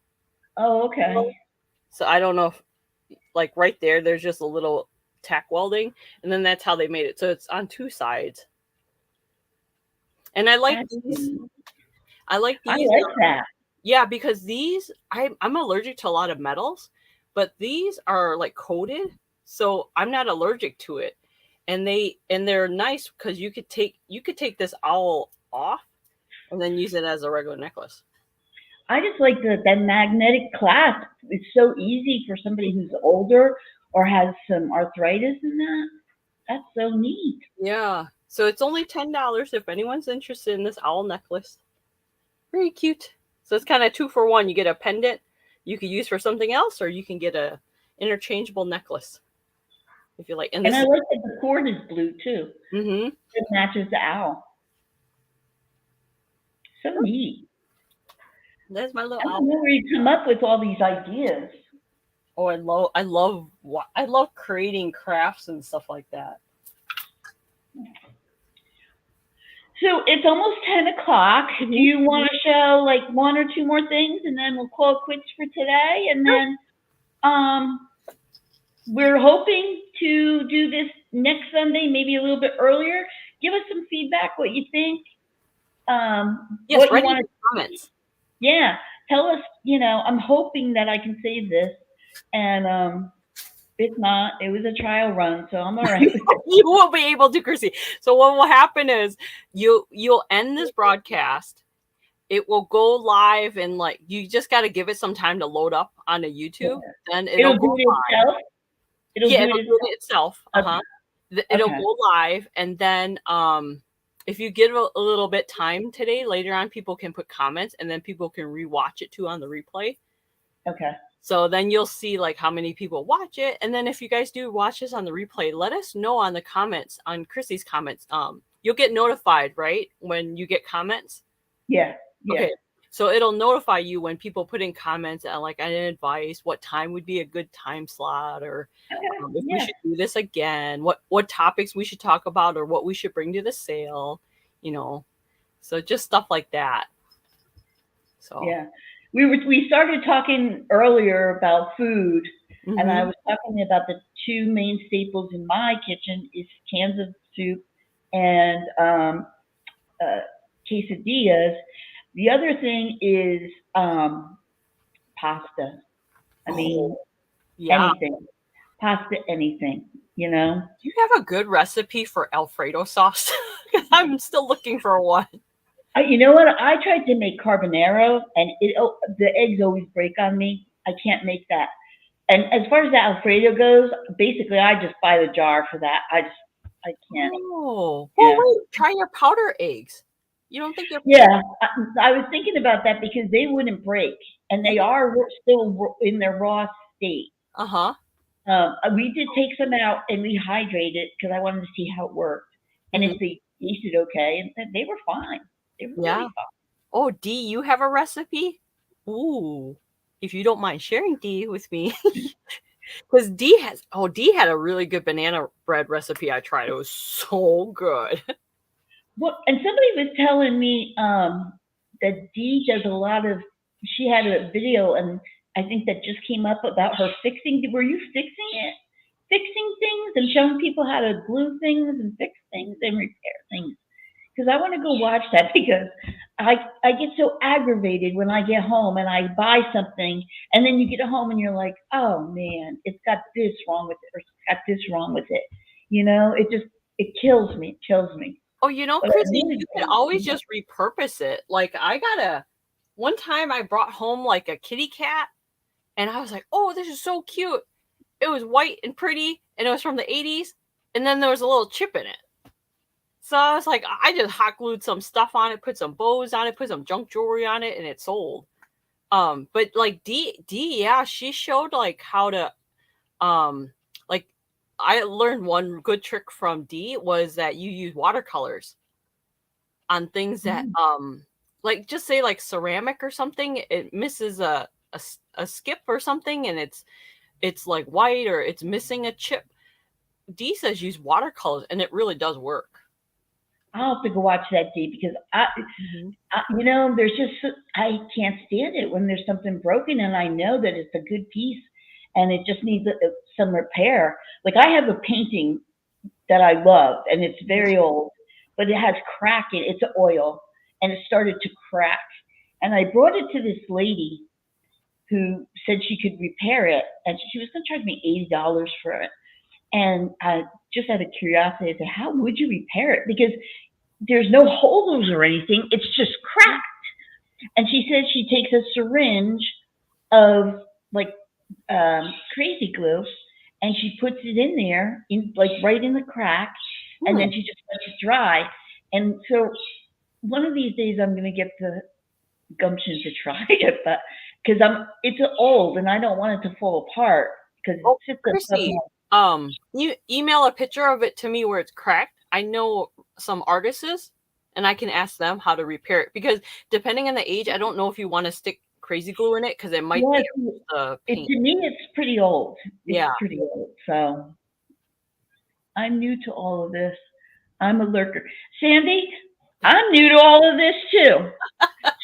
Oh, okay. So I don't know if, like right there's just a little tack welding, and then that's how they made it. So it's on 2 sides. And I like these. I like these. I like that. Yeah, because these, I'm allergic to a lot of metals, but these are like coated, so I'm not allergic to it. And they're nice because you could take this owl off and then use it as a regular necklace. I just like that magnetic clasp. It's so easy for somebody who's older or has some arthritis in that. That's so neat. Yeah. So it's only $10 if anyone's interested in this owl necklace. Very cute. So it's kind of 2 for 1. You get a pendant you could use for something else, or you can get a interchangeable necklace if you like. And I like that the cord is blue too. Mm-hmm. It matches the owl. So neat. There's my little I don't outfit. know where you come up with all these ideas. Oh, I love creating crafts and stuff like that. So it's almost 10 o'clock. Do you want to show like one or two more things and then we'll call it quits for today? And then we're hoping to do this next Sunday, maybe a little bit earlier. Give us some feedback, what you think. Yes, what you ready want for comments. Yeah, tell us, I'm hoping that I can save this. And if not, it was a trial run, so I'm all right with it. You won't be able to, Chrissy. So what will happen is you'll end this broadcast. It will go live, and like you just got to give it some time to load up on a YouTube. Yeah. Then it'll go do it itself. It'll do it itself. Okay. It'll Okay. go live, and then if you give a little bit time today, later on, people can put comments, and then people can rewatch it too on the replay. Okay. So then you'll see like how many people watch it. And then if you guys do watch this on the replay, let us know on the comments, on Chrissy's comments. You'll get notified, right? When you get comments. Yeah. Okay. So it'll notify you when people put in comments and like an advice, what time would be a good time slot, or if we should do this again, what topics we should talk about, or what we should bring to the sale, So just stuff like that. So yeah. We started talking earlier about food, and I was talking about the two main staples in my kitchen is cans of soup and quesadillas. The other thing is pasta. I mean, anything. Pasta, anything, Do you have a good recipe for Alfredo sauce? I'm still looking for one. You know what? I tried to make carbonara, and the eggs always break on me. I can't make that. And as far as the Alfredo goes, basically, I just buy the jar for that. I can't. Oh, well, wait, try your powder eggs. You don't think you're? Yeah, I was thinking about that because they wouldn't break, and they are still in their raw state. We did take some out and rehydrate it because I wanted to see how it worked, and if they tasted okay, and they were fine. They were really fine. Oh, Dee, you have a recipe? Ooh, if you don't mind sharing, Dee, with me. Because Dee had a really good banana bread recipe I tried. It was so good. Well, and somebody was telling me that Dee does a lot of. She had a video, and I think that just came up about her fixing. Were you fixing it? Fixing things and showing people how to glue things and fix things and repair things. Because I want to go watch that because I get so aggravated when I get home and I buy something and then you get home and you're like, oh man, it's got this wrong with it or it's got this wrong with it. It kills me. It kills me. Oh, Chrissy, you could always just repurpose it. Like one time I brought home like a kitty cat and I was like, oh, this is so cute. It was white and pretty and it was from the 80s. And then there was a little chip in it. So I was like, I just hot glued some stuff on it, put some bows on it, put some junk jewelry on it, and it sold. But like Dee, yeah, she showed like how to, like I learned one good trick from Dee was that you use watercolors on things that, like just say like ceramic or something, it misses a skip or something, and it's like white or it's missing a chip. Dee says use watercolors, and it really does work. I'll have to go watch that, Dee, because there's just I can't stand it when there's something broken and I know that it's a good piece and it just needs some repair. Like I have a painting that I love and it's very old, but it has crack in it. It's oil and it started to crack. And I brought it to this lady who said she could repair it and she was going to charge me $80 for it. And just out of curiosity, I said, how would you repair it? Because there's no holes or anything. It's just cracked. And she said she takes a syringe of like crazy glue and she puts it in there, right in the crack, and then she just lets it dry. And so one of these days I'm going to get the gumption to try it, but because it's old and I don't want it to fall apart because it's Chrissy, you email a picture of it to me where it's cracked. I know some artists and I can ask them how to repair it. Because depending on the age, I don't know if you want to stick crazy glue in it because it might Yes, tear the paint. to me, it's pretty old. It's Yeah. pretty old. So I'm new to all of this. I'm a lurker. Sandy, I'm new to all of this too.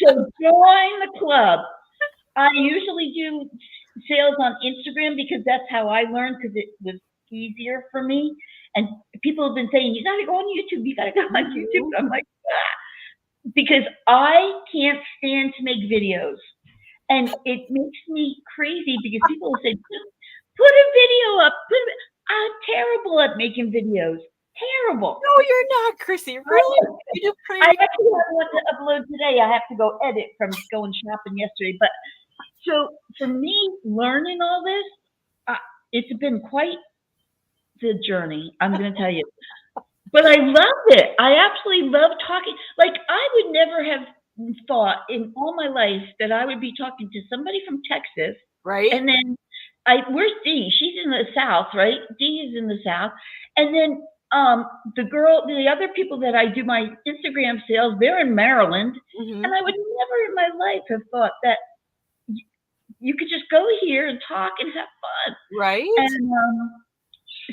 So join the club. I usually do sales on Instagram because that's how I learned, because it was easier for me. And people have been saying, you got to go on YouTube. You got to go on YouTube. I'm like, because I can't stand to make videos. And it makes me crazy because people will say, put a video up. I'm terrible at making videos. Terrible. No, you're not, Chrissy. Really? You do pretty. I actually have one to upload today. I have to go edit from going shopping yesterday. But so for me, learning all this, it's been quite the journey, I'm going to tell you. But I love it. I absolutely love talking. Like, I would never have thought in all my life that I would be talking to somebody from Texas. Right. And then, where's Dee? She's in the South, right? Dee is in the South. And then the other people that I do my Instagram sales, they're in Maryland. Mm-hmm. And I would never in my life have thought that you could just go here and talk and have fun. Right. And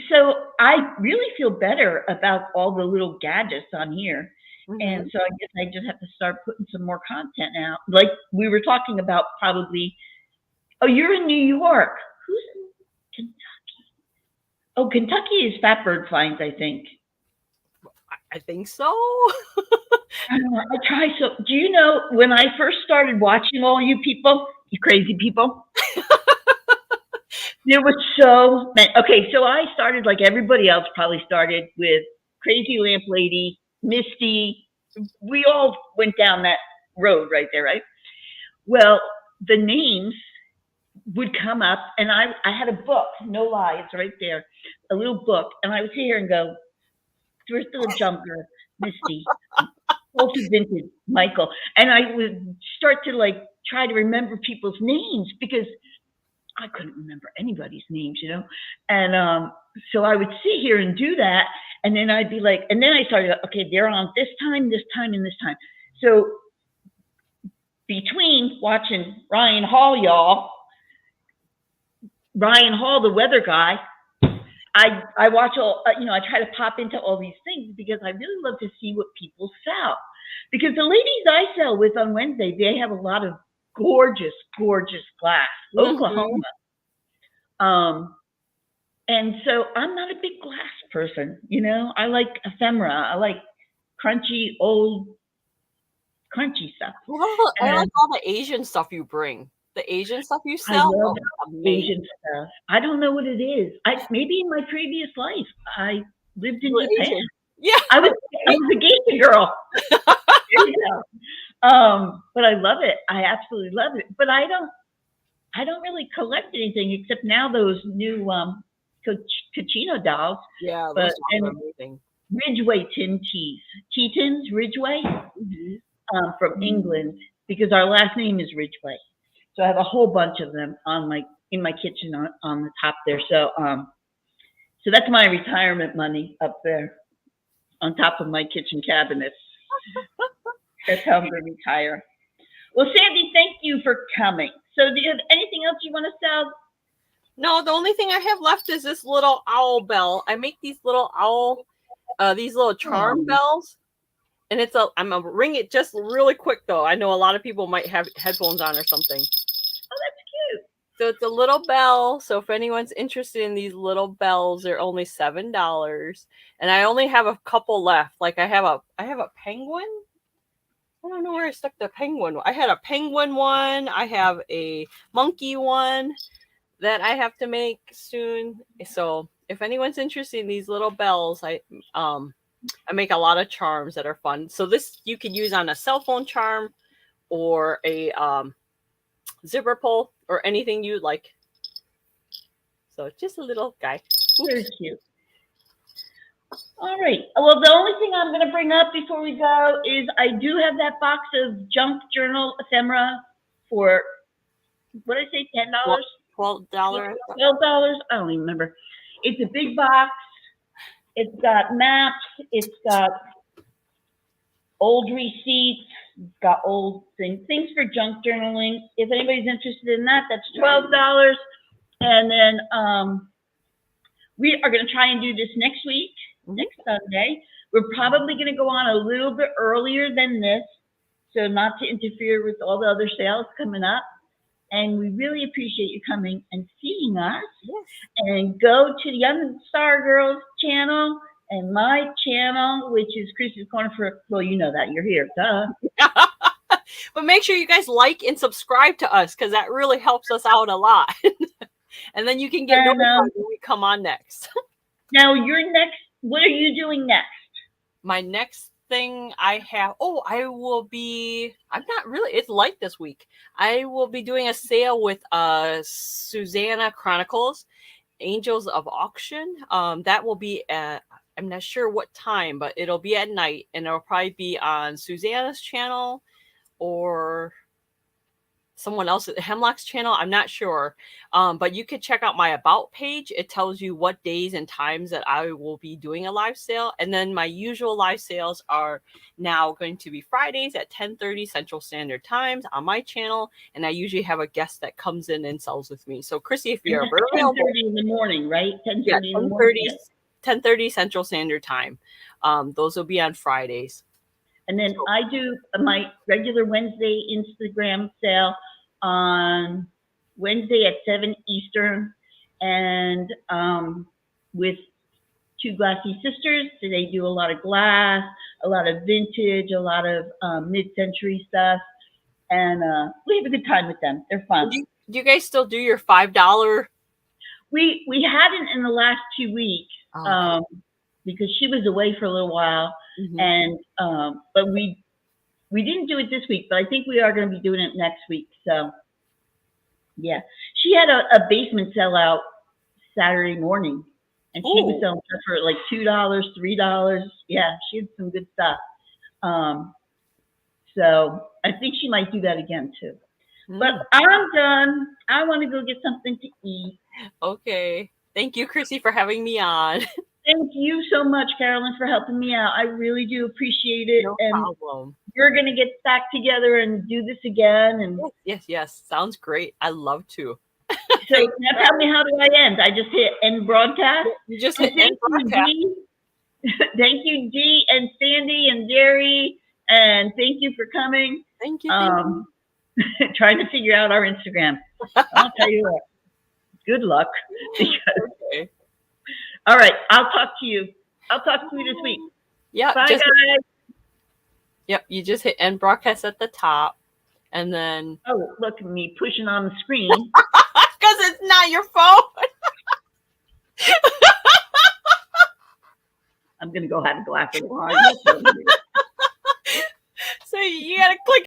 so I really feel better about all the little gadgets on here. Mm-hmm. And so I guess I just have to start putting some more content out. Like we were talking about probably, oh, you're in New York. Who's in Kentucky? Oh, Kentucky is Fatbird Finds, I think. I think so. I don't know. I try. So do you know when I first started watching all you people, you crazy people? There was so many. Okay, so I started like everybody else probably started with Crazy Lamp Lady, Misty. We all went down that road right there, right? Well, the names would come up, and I had a book, no lie, it's right there, a little book, and I would sit here and go, Thrifty Little Jumper, Misty, Ultra Vintage, Michael, and I would start to like try to remember people's names because I couldn't remember anybody's names, you know? And so I would sit here and do that, and then I'd be like, and then I started, okay, they're on this time, and this time. So between watching Ryan Hall, the weather guy, I watch all, I try to pop into all these things because I really love to see what people sell. Because the ladies I sell with on Wednesday, they have a lot of gorgeous, gorgeous glass, Oklahoma. And so I'm not a big glass person, you know. I like ephemera. I like crunchy, old, crunchy stuff. Well, I like all the Asian stuff you bring. The Asian stuff you sell. I love Asian stuff. I don't know what it is. Maybe in my previous life, I lived in Japan. Asian. Yeah, I was a geisha girl. There you go. But I love it. I absolutely love it. But I don't really collect anything except now those new Kachino dolls. Yeah, those are amazing. Ridgeway tin teas. Tea tins, Ridgeway, from England, because our last name is Ridgeway. So I have a whole bunch of them in my kitchen on the top there. So so that's my retirement money up there on top of my kitchen cabinets. That's how I'm going to retire. Well, Sandy, thank you for coming. So do you have anything else you want to sell? No, the only thing I have left is this little owl bell. I make these little these little charm bells. And I'm going to ring it just really quick, though. I know a lot of people might have headphones on or something. Oh, that's cute. So it's a little bell. So if anyone's interested in these little bells, they're only $7. And I only have a couple left. Like I have a penguin. I don't know where I stuck the penguin. I had a penguin one. I have a monkey one that I have to make soon. So if anyone's interested in these little bells, I make a lot of charms that are fun. So this you can use on a cell phone charm or a zipper pull or anything you like. So just a little guy. Very cute. All right. Well, the only thing I'm going to bring up before we go is I do have that box of junk journal ephemera for, what did I say, $10? $12. $12? I don't even remember. It's a big box. It's got maps. It's got old receipts, got old things for junk journaling. If anybody's interested in that, that's $12. And then we are going to try and do this next week, next Sunday. We're probably going to go on a little bit earlier than this, so not to interfere with all the other sales coming up. And we really appreciate you coming and seeing us. Yes. And go to the Unstargirl channel and my channel, which is Chrissy's Corner for, well, you know that. You're here, duh. But make sure you guys like and subscribe to us, because that really helps us out a lot. And then you can get notified when we come on next. Now, you're next. What are you doing next? My next thing I have, I will be, I'm not really, it's light this week. I will be doing a sale with Susanna Chronicles, Angels of Auction. That will be at, I'm not sure what time, but it'll be at night, and it'll probably be on Susanna's channel or someone else at Hemlock's channel. I'm not sure. But you can check out my About page. It tells you what days and times that I will be doing a live sale. And then my usual live sales are now going to be Fridays at 10:30 Central Standard Times on my channel. And I usually have a guest that comes in and sells with me. So Chrissy, if you're available, 10:30 in the morning, right? 10:30 yeah, in the morning. 10:30 Central Standard Time. Those will be on Fridays. And then I do my regular Wednesday Instagram sale on Wednesday at 7 Eastern, and with Two Glassy Sisters. So they do a lot of glass, a lot of vintage, a lot of mid-century stuff, and we have a good time with them. They're fun. Do you guys still do your $5? We hadn't in the last 2 weeks. Okay. Because she was away for a little while, and but we didn't do it this week, but I think we are going to be doing it next week. So yeah, she had a basement sellout Saturday morning, and she was selling stuff for like $2, $3. Yeah, she had some good stuff. So I think she might do that again too. But I'm done. I want to go get something to eat. Okay. Thank you, Chrissy, for having me on. Thank you so much, Carolyn, for helping me out. I really do appreciate it. No problem. We're going to get back together and do this again. And Yes. Sounds great. I love to. So now tell me, how do I end? I just hit end broadcast? You just hit end broadcast. Thank you, Dee and Sandy and Jerry. And thank you for coming. Thank you. Trying to figure out our Instagram. I'll tell you what. Good luck. Okay. All right. I'll talk to you. I'll talk to you this week. Yeah. Bye, guys. Yep. You just hit end broadcast at the top, and then. Oh, look at me pushing on the screen. Because it's not your phone. I'm going to go have a glass of wine. So you got to click